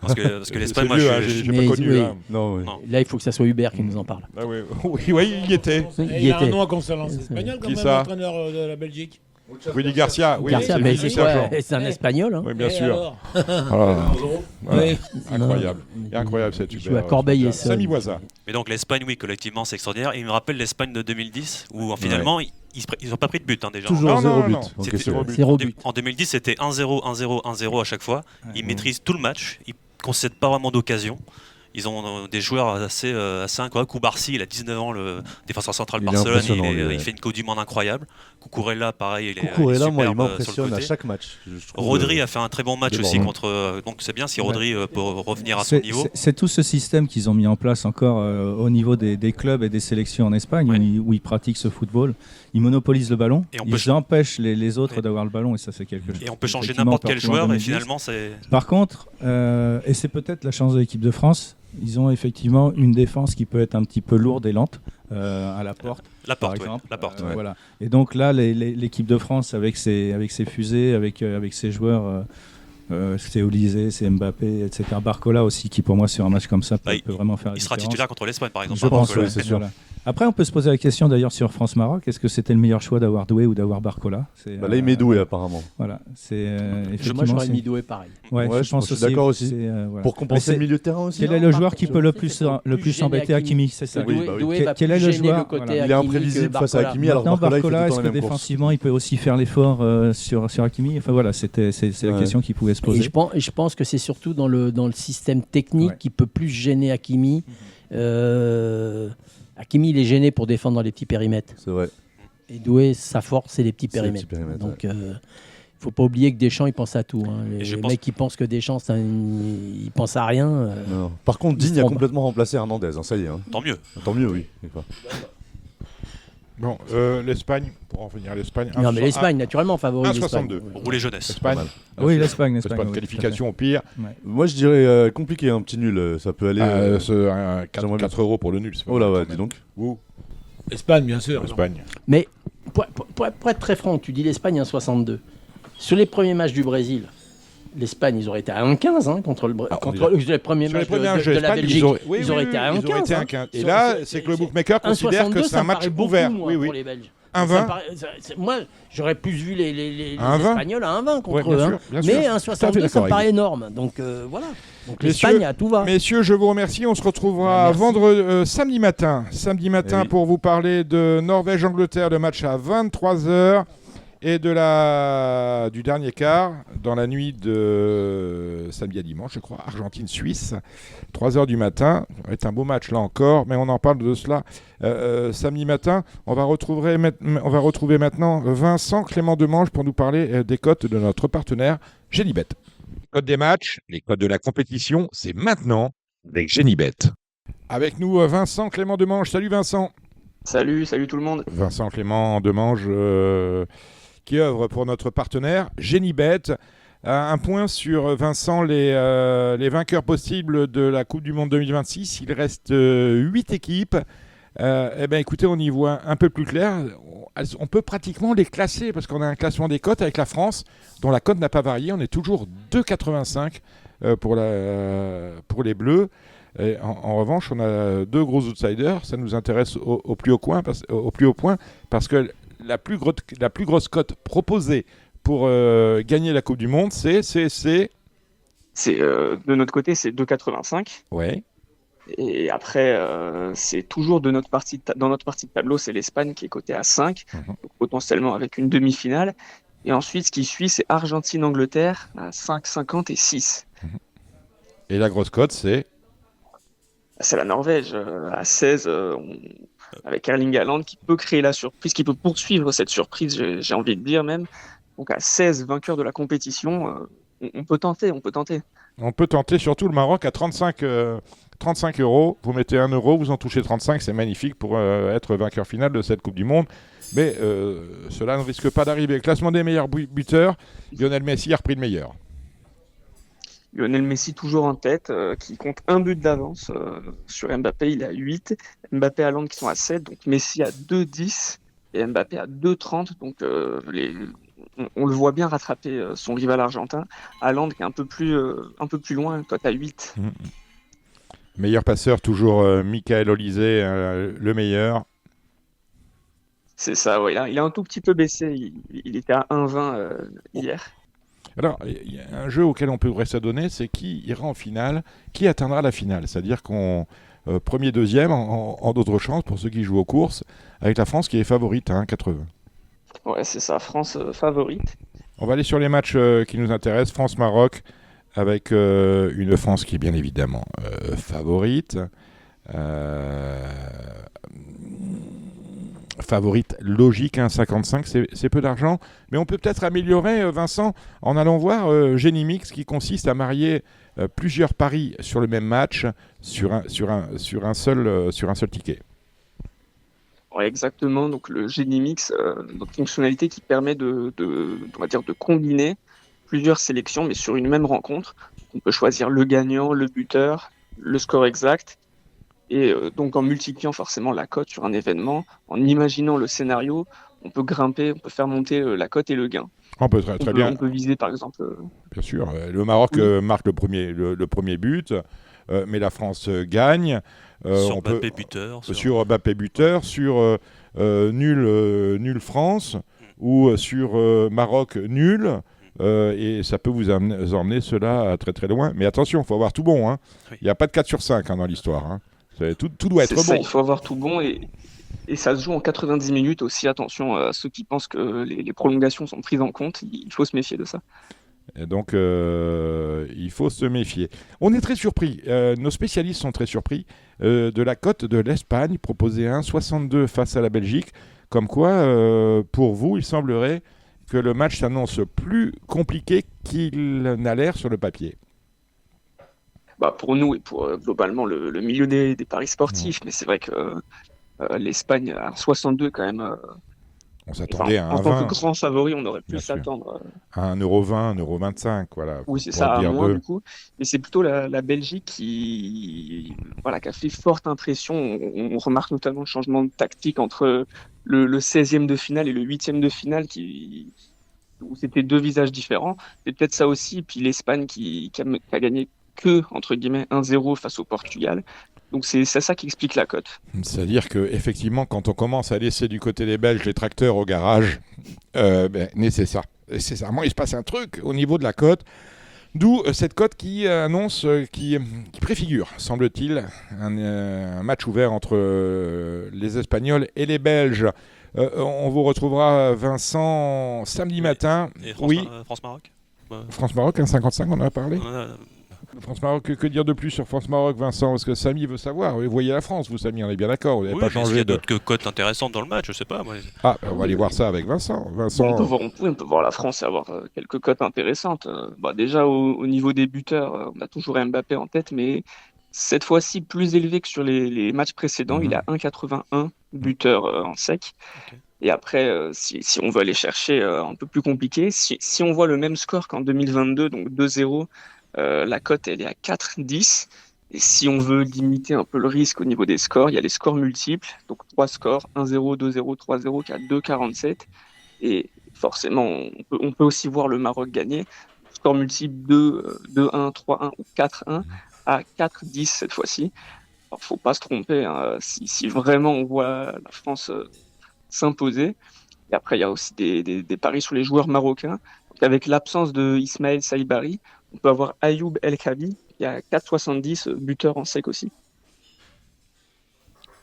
Speaker 6: Parce que l'Espagne,
Speaker 1: C'est
Speaker 6: moi,
Speaker 1: vieux, hein,
Speaker 6: je
Speaker 1: j'ai
Speaker 2: Mais
Speaker 1: pas connu.
Speaker 2: oui.
Speaker 1: Hein.
Speaker 4: Non, oui.
Speaker 6: Non.
Speaker 2: Là, il faut que ça soit Hubert qui nous en parle.
Speaker 1: Ah oui, il y était.
Speaker 5: Et il a un nom à consonance espagnole quand
Speaker 1: Qui
Speaker 5: même,
Speaker 1: ça
Speaker 5: l'entraîneur de la Belgique.
Speaker 1: Rudy Garcia, oui.
Speaker 2: Garcia,
Speaker 1: c'est
Speaker 2: mais
Speaker 1: lui,
Speaker 2: c'est
Speaker 1: sergent.
Speaker 2: quoi? C'est un espagnol. Hein.
Speaker 1: Oui, bien
Speaker 5: Et
Speaker 1: sûr.
Speaker 5: alors
Speaker 1: Voilà.
Speaker 5: Oui.
Speaker 1: Incroyable.
Speaker 2: Non,
Speaker 1: Et incroyable cette
Speaker 2: il
Speaker 1: Hubert.
Speaker 2: joue à Corbeil-Essonnes.
Speaker 1: Samy Voisin.
Speaker 6: Mais donc l'Espagne, oui, collectivement, c'est extraordinaire. Il me rappelle l'Espagne de 2010 où finalement, ils n'ont pas pris de but hein, déjà.
Speaker 4: Toujours
Speaker 1: Non,
Speaker 4: 0
Speaker 1: non,
Speaker 4: but.
Speaker 1: non.
Speaker 6: C'était
Speaker 1: Zéro but.
Speaker 2: Zéro but.
Speaker 6: En 2010, c'était 1-0, 1-0, 1-0 à chaque fois. Ils maîtrisent tout le match. Ils ne concèdent pas vraiment d'occasion. ils ont des joueurs assez incroyables. Koubarsi, il a 19 ans, le défenseur central de
Speaker 4: Il est
Speaker 6: Barcelone,
Speaker 4: impressionnant,
Speaker 6: il fait une Coupe du Monde incroyable. Cucurella, pareil, il est
Speaker 4: Cucurella, moi, il
Speaker 6: superbe sur le
Speaker 4: m'impressionne à
Speaker 6: côté.
Speaker 4: chaque match. Je trouve,
Speaker 6: Rodri a fait un très bon match aussi
Speaker 4: débordant.
Speaker 6: contre. Donc c'est bien si Rodri peut revenir à son niveau.
Speaker 3: C'est tout ce système qu'ils ont mis en place encore au niveau des clubs et des sélections en Espagne où ils pratiquent ce football. Ils monopolisent le ballon, ils empêchent les autres d'avoir le ballon et ça c'est quelque chose.
Speaker 6: Et on peut changer n'importe quel joueur et finalement c'est.
Speaker 3: Par contre, et c'est peut-être la chance de l'équipe de France, ils ont effectivement une défense qui peut être un petit peu lourde et lente à la porte. Par exemple.
Speaker 6: La porte.
Speaker 3: Voilà. Et donc là, l'équipe de France avec ses fusées, avec ses joueurs. C'est Olysée, c'est Mbappé, etc. Barcola aussi, qui pour moi sur un match comme ça peut vraiment faire la
Speaker 6: différence. Il sera titulaire contre l'Espagne, par exemple.
Speaker 3: Je pense, oui, c'est sûr. Voilà. Après, on peut se poser la question d'ailleurs sur France-Maroc, est-ce que c'était le meilleur choix d'avoir Doué ou d'avoir Barcola?
Speaker 4: Là, il met Doué apparemment.
Speaker 3: Voilà,
Speaker 2: moi j'aurais mis Doué pareil.
Speaker 3: Ouais, je pense
Speaker 4: je suis d'accord aussi.
Speaker 3: Voilà.
Speaker 4: Pour compenser le milieu de terrain aussi.
Speaker 3: Quel est le joueur qui peut le plus embêter Hakimi? C'est ça. Quel est le joueur?
Speaker 4: Il est imprévisible face à Hakimi. Alors
Speaker 3: Barcola, est-ce que défensivement il peut aussi faire l'effort sur Hakimi? Enfin voilà, c'est la question qui pouvait se poser.
Speaker 2: Et je pense que c'est surtout dans le système technique qui peut plus gêner Hakimi. Hakimi, il est gêné pour défendre dans les petits périmètres.
Speaker 4: C'est vrai.
Speaker 2: Et Doué, sa force, c'est les petits périmètres. Donc, il ne faut pas oublier que Deschamps, il pense à tout. Hein. Les mecs qui pensent que Deschamps, il pense à rien.
Speaker 4: Non. Par contre, Digne a complètement remplacé Hernandez. Hein, ça y est. Hein.
Speaker 6: Tant mieux.
Speaker 4: Tant mieux, oui.
Speaker 1: Bon, l'Espagne, pour en venir à l'Espagne.
Speaker 2: Non, mais l'Espagne, naturellement, favori.
Speaker 1: 1,62.
Speaker 6: Pour rouler jeunesse.
Speaker 1: Espagne.
Speaker 3: Oui, l'Espagne.
Speaker 1: Qualification au pire.
Speaker 4: Ouais. Moi, je dirais compliqué, un petit nul. Ça peut aller.
Speaker 1: 4 € pour le nul.
Speaker 4: Oh là, ouais, dis donc.
Speaker 5: Espagne, bien sûr.
Speaker 1: Espagne.
Speaker 2: Mais pour être très franc, tu dis l'Espagne 1,62. Sur les premiers matchs du Brésil, l'Espagne, ils auraient été à 1,15 contre les premiers matchs de la Belgique. Ils auraient été à 1,15.
Speaker 1: Et là, c'est que le bookmaker considère que c'est un match ouvert.
Speaker 2: Oui, pour les Belges.
Speaker 1: 1,20.
Speaker 2: Moi, j'aurais plus vu les Espagnols à 1,20 contre eux.
Speaker 1: Bien sûr.
Speaker 2: Mais 1,62, ça me paraît énorme. Donc voilà. Donc l'Espagne a tout va.
Speaker 1: Messieurs, je vous remercie. On se retrouvera samedi matin. Samedi matin pour vous parler de Norvège-Angleterre, le match à 23h. Et du dernier quart, dans la nuit de samedi à dimanche, je crois, Argentine-Suisse, 3h du matin. Ça va être un beau match là encore, mais on en parle de cela samedi matin. On va retrouver maintenant Vincent Clément Demange pour nous parler des cotes de notre partenaire Genibet. Les cotes des matchs, les cotes de la compétition, c'est maintenant avec Genibet. Avec nous, Vincent Clément Demange. Salut Vincent.
Speaker 7: Salut tout le monde.
Speaker 1: Vincent Clément Demange qui œuvre pour notre partenaire Genibet. Un point sur Vincent, les vainqueurs possibles de la Coupe du Monde 2026. Il reste 8 équipes. Écoutez, on y voit un peu plus clair. On peut pratiquement les classer parce qu'on a un classement des cotes avec la France, dont la cote n'a pas varié. On est toujours 2,85 pour les Bleus. Et en revanche, on a 2 gros outsiders. Ça nous intéresse au plus haut point parce que la plus grosse cote proposée pour gagner la Coupe du Monde, c'est
Speaker 7: de notre côté, c'est 2,85.
Speaker 1: Ouais.
Speaker 7: Et après, c'est toujours dans notre partie de tableau, c'est l'Espagne qui est cotée à 5, donc potentiellement avec une demi-finale. Et ensuite, ce qui suit, c'est Argentine-Angleterre à 5,50 et 6.
Speaker 1: Et la grosse cote, c'est
Speaker 7: la Norvège à 16, avec Erling Haaland qui peut créer la surprise, qui peut poursuivre cette surprise, j'ai envie de dire même. Donc à 16, vainqueur de la compétition, on peut tenter.
Speaker 1: On peut tenter, surtout le Maroc à 35 €. Vous mettez 1 €, vous en touchez 35, c'est magnifique pour être vainqueur final de cette Coupe du Monde. Mais cela ne risque pas d'arriver. Classement des meilleurs buteurs, Lionel Messi a repris le meilleur.
Speaker 7: Lionel Messi toujours en tête, qui compte un but d'avance sur Mbappé, il est à 8. Mbappé et Haaland qui sont à 7, donc Messi à 2,10 et Mbappé à 2,30. Donc on le voit bien rattraper son rival argentin. Haaland qui est un peu plus loin, cote à 8.
Speaker 1: Meilleur passeur, toujours Michael Olysée, le meilleur.
Speaker 7: C'est ça, ouais. Il a un tout petit peu baissé. Il était à 1,20 hier.
Speaker 1: Alors, il y a un jeu auquel on pourrait s'adonner, c'est qui ira en finale, qui atteindra la finale. C'est-à-dire qu'on premier, deuxième, en d'autres chances pour ceux qui jouent aux courses, avec la France qui est favorite à 1,80.
Speaker 7: Ouais, c'est ça, France favorite.
Speaker 1: On va aller sur les matchs qui nous intéressent. France-Maroc, avec une France qui est bien évidemment favorite. Euh, Favorite logique, 1,55, c'est peu d'argent. Mais on peut peut-être améliorer, Vincent, en allant voir Genimix, qui consiste à marier plusieurs paris sur le même match sur un seul ticket.
Speaker 7: Ouais, exactement. Donc le Genimix, notre fonctionnalité qui permet on va dire, de combiner plusieurs sélections, mais sur une même rencontre. On peut choisir le gagnant, le buteur, le score exact. Et donc en multipliant forcément la cote sur un événement, en imaginant le scénario, on peut grimper, on peut faire monter la cote et le gain.
Speaker 1: On peut très bien,
Speaker 7: On peut viser par exemple.
Speaker 1: bien sûr, le Maroc
Speaker 7: Oui.
Speaker 1: marque le premier but, mais la France gagne.
Speaker 6: Sur
Speaker 1: On peut,
Speaker 6: Mbappé buteur.
Speaker 1: sur Mbappé buteur, sur nul France ou sur Maroc nul. Et ça peut vous emmener cela très très loin. Mais attention, il faut avoir tout bon. Hein.
Speaker 6: Oui.
Speaker 1: Il n'y a pas de 4 sur 5 dans l'histoire. Hein. Tout doit être
Speaker 7: C'est ça,
Speaker 1: bon.
Speaker 7: il faut avoir tout bon et ça se joue en 90 minutes aussi. Attention à ceux qui pensent que les prolongations sont prises en compte, il faut se méfier de ça.
Speaker 1: Et donc, il faut se méfier. On est très surpris, nos spécialistes sont très surpris de la cote de l'Espagne, proposée à 1,62 face à la Belgique. Comme quoi, pour vous, il semblerait que le match s'annonce plus compliqué qu'il n'a l'air sur le papier.
Speaker 7: Bah, pour nous et pour globalement le milieu des paris sportifs, mais c'est vrai que l'Espagne à 62 quand même.
Speaker 1: On
Speaker 7: Enfin,
Speaker 1: s'attendait à
Speaker 7: en tant que
Speaker 1: 1,20,
Speaker 7: grand favori, on aurait pu
Speaker 1: bien sûr.
Speaker 7: s'attendre.
Speaker 1: À 1,20 €, 1,25 €, voilà.
Speaker 7: Oui, c'est
Speaker 1: Pour
Speaker 7: ça, à
Speaker 1: dire
Speaker 7: moins
Speaker 1: deux.
Speaker 7: du coup. Mais c'est plutôt la Belgique voilà, qui a fait forte impression. On remarque notamment le changement de tactique entre le 16e de finale et le 8e de finale, où c'était deux visages différents. C'est peut-être ça aussi. Puis l'Espagne qui a gagné que, entre guillemets, 1-0 face au Portugal. Donc c'est ça qui explique la cote.
Speaker 1: C'est-à-dire qu'effectivement, quand on commence à laisser du côté des Belges les tracteurs au garage, nécessairement, il se passe un truc au niveau de la cote. D'où cette cote qui annonce, qui préfigure, semble-t-il, un match ouvert entre les Espagnols et les Belges. On vous retrouvera, Vincent, samedi
Speaker 6: Oui.
Speaker 1: matin.
Speaker 6: Et
Speaker 1: Oui,
Speaker 6: France-Maroc
Speaker 1: France-Maroc, 1,55, on en a parlé.
Speaker 6: On a-
Speaker 1: France-Maroc, que dire de plus sur France-Maroc, Vincent? Parce que Samy veut savoir. Vous voyez la France, vous, Samy, on est bien d'accord. Vous n'avez
Speaker 6: Oui,
Speaker 1: pas
Speaker 6: mais s'il y
Speaker 1: changé
Speaker 6: a
Speaker 1: de...
Speaker 6: d'autres cotes intéressantes dans le match, je sais pas. Moi.
Speaker 1: Ah, on va aller voir ça avec Vincent.
Speaker 7: On peut
Speaker 1: Vincent,
Speaker 7: voir, on peut voir la France et avoir quelques cotes intéressantes. Bah, déjà, au niveau des buteurs, on a toujours Mbappé en tête, mais cette fois-ci plus élevé que sur les matchs précédents. Il a 1,81 buteur en sec.
Speaker 6: Ok.
Speaker 7: Et après, si on veut aller chercher un peu plus compliqué, si on voit le même score qu'en 2022, donc 2-0, la cote elle est à 4,10. Et si on veut limiter un peu le risque au niveau des scores, il y a les scores multiples, donc 3 scores, 1-0, 2-0, 3-0, qui a 2,47. Et forcément, on peut aussi voir le Maroc gagner. Score multiple 2-1, 3-1 ou 4-1 à 4-10 cette fois-ci. Alors, faut pas se tromper, hein, si vraiment on voit la France s'imposer. Et après, il y a aussi des paris sur les joueurs marocains. Donc, avec l'absence de Ismaël Saïbari, on peut avoir Ayoub El Khabi, qui a 4,70 buteur en sec aussi.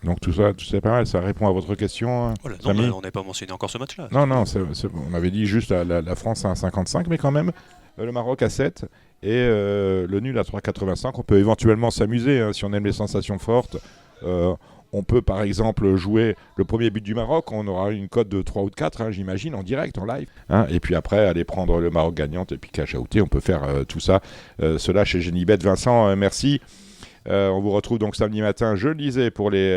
Speaker 1: donc tout ça, c'est pas mal, ça répond à votre question, hein,
Speaker 6: Voilà, non,
Speaker 1: Samy.
Speaker 6: on n'a pas mentionné encore ce match-là.
Speaker 1: Non, on avait dit juste la France à 1,55, mais quand même, le Maroc à 7 et le nul à 3,85. On peut éventuellement s'amuser, hein, si on aime les sensations fortes. On peut par exemple jouer le premier but du Maroc, on aura une cote de 3 ou de 4, hein, j'imagine, en direct, en live. Hein, et puis après, aller prendre le Maroc gagnante et puis cash-outer, on peut faire tout ça. Cela chez Genibet. Vincent, merci. On vous retrouve donc samedi matin, je le disais, pour les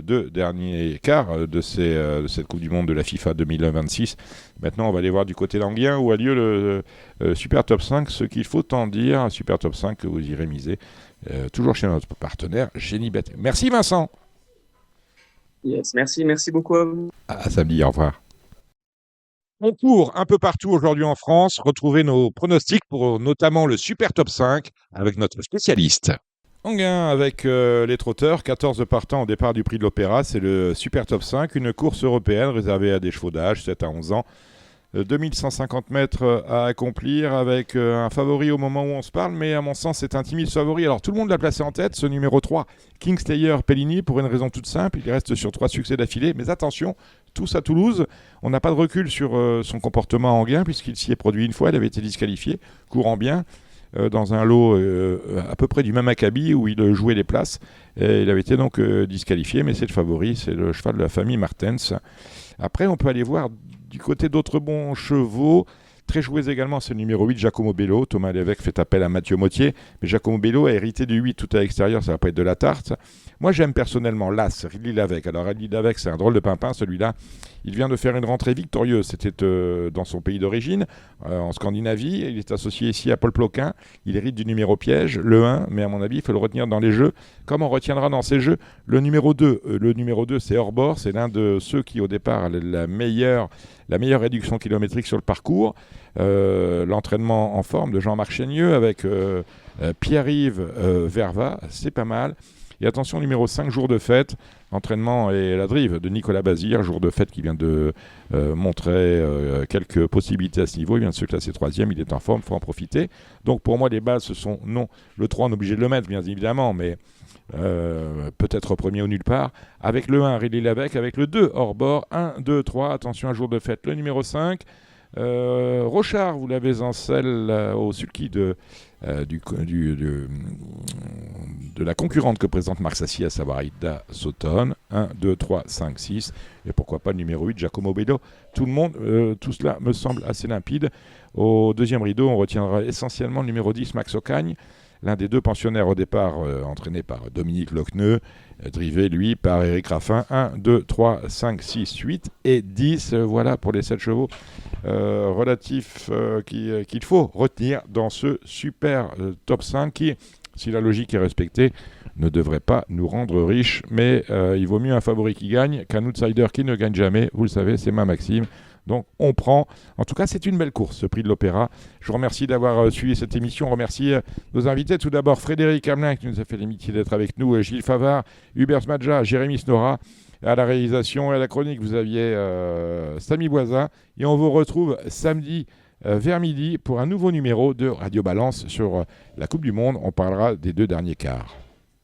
Speaker 1: 2 derniers quarts de cette Coupe du Monde de la FIFA 2026. Maintenant, on va aller voir du côté d'Anguien où a lieu le Super Top 5, ce qu'il faut en dire. Super Top 5 que vous irez miser, toujours chez notre partenaire Genibet. Merci Vincent.
Speaker 7: Yes, merci beaucoup à vous.
Speaker 1: À samedi, au revoir. On court un peu partout aujourd'hui en France. Retrouvez nos pronostics pour notamment le Super Top 5 avec notre spécialiste. Anguin avec les trotteurs, 14 partants au départ du prix de l'Opéra, c'est le Super Top 5, une course européenne réservée à des chevaux d'âge, 7 à 11 ans. 2150 mètres à accomplir avec un favori au moment où on se parle, mais à mon sens c'est un timide favori. Alors tout le monde l'a placé en tête, ce numéro 3, Kingslayer Pellini, pour une raison toute simple, il reste sur 3 succès d'affilée, mais attention, tous à Toulouse, on n'a pas de recul sur son comportement à Anguin, puisqu'il s'y est produit une fois, il avait été disqualifié, courant bien. dans un lot à peu près du même acabit où il jouait les places. Et il avait été donc disqualifié, mais c'est le favori, c'est le cheval de la famille Martens. Après, on peut aller voir du côté d'autres bons chevaux. Très joué également, c'est le numéro 8, Giacomo Bello. Thomas Lévesque fait appel à Mathieu Mottier. Mais Giacomo Bello a hérité du 8 tout à l'extérieur, ça va pas être de la tarte. Moi, j'aime personnellement l'As, Ridley Lavec. Alors, Ridley Lavec, c'est un drôle de pimpin, celui-là. Il vient de faire une rentrée victorieuse. C'était dans son pays d'origine, en Scandinavie. Il est associé ici à Paul Ploquin. Il hérite du numéro piège, le 1. Mais à mon avis, il faut le retenir dans les jeux. Comme on retiendra dans ces jeux le numéro 2. Le numéro 2, c'est Orbor. C'est l'un de ceux qui, au départ, a la meilleure réduction kilométrique sur le parcours. L'entraînement en forme de Jean-Marc Chénieux avec Pierre-Yves Verva, c'est pas mal. Et attention, numéro 5, jour de fête, entraînement et la drive de Nicolas Bazir, jour de fête qui vient de montrer quelques possibilités à ce niveau. Il vient de se classer 3e, il est en forme, il faut en profiter. Donc pour moi, les bases, ce sont non. Le 3, on est obligé de le mettre, bien évidemment, mais peut-être premier ou nulle part. Avec le 1, Ridley Lavec, avec le 2, hors bord. 1, 2, 3, attention, un jour de fête. Le numéro 5, Rochard, vous l'avez en selle au sulky de la concurrente que présente Marc Sassier, à savoir Ida Sauton. 1, 2, 3, 5, 6. Et pourquoi pas le numéro 8, Giacomo Bello. Tout cela me semble assez limpide. Au deuxième rideau, on retiendra essentiellement le numéro 10, Max Ocagne. L'un des deux pensionnaires au départ, entraîné par Dominique Lochneux, drivé, lui, par Éric Raffin. 1, 2, 3, 5, 6, 8 et 10. Voilà pour les 7 chevaux relatifs qu'il faut retenir dans ce super top 5 qui, si la logique est respectée, ne devrait pas nous rendre riches. Mais il vaut mieux un favori qui gagne qu'un outsider qui ne gagne jamais. Vous le savez, c'est ma maxime. Donc on prend. En tout cas, c'est une belle course, ce prix de l'Opéra. Je vous remercie d'avoir suivi cette émission. Je remercie nos invités. Tout d'abord, Frédéric Hamelin, qui nous a fait l'amitié d'être avec nous, Gilles Favard, Hubert Smadja, Jérémy Snora. À la réalisation et à la chronique, vous aviez Samy Boisin. Et on vous retrouve samedi vers midi pour un nouveau numéro de Radio Balance sur la Coupe du Monde. On parlera des 2 derniers quarts.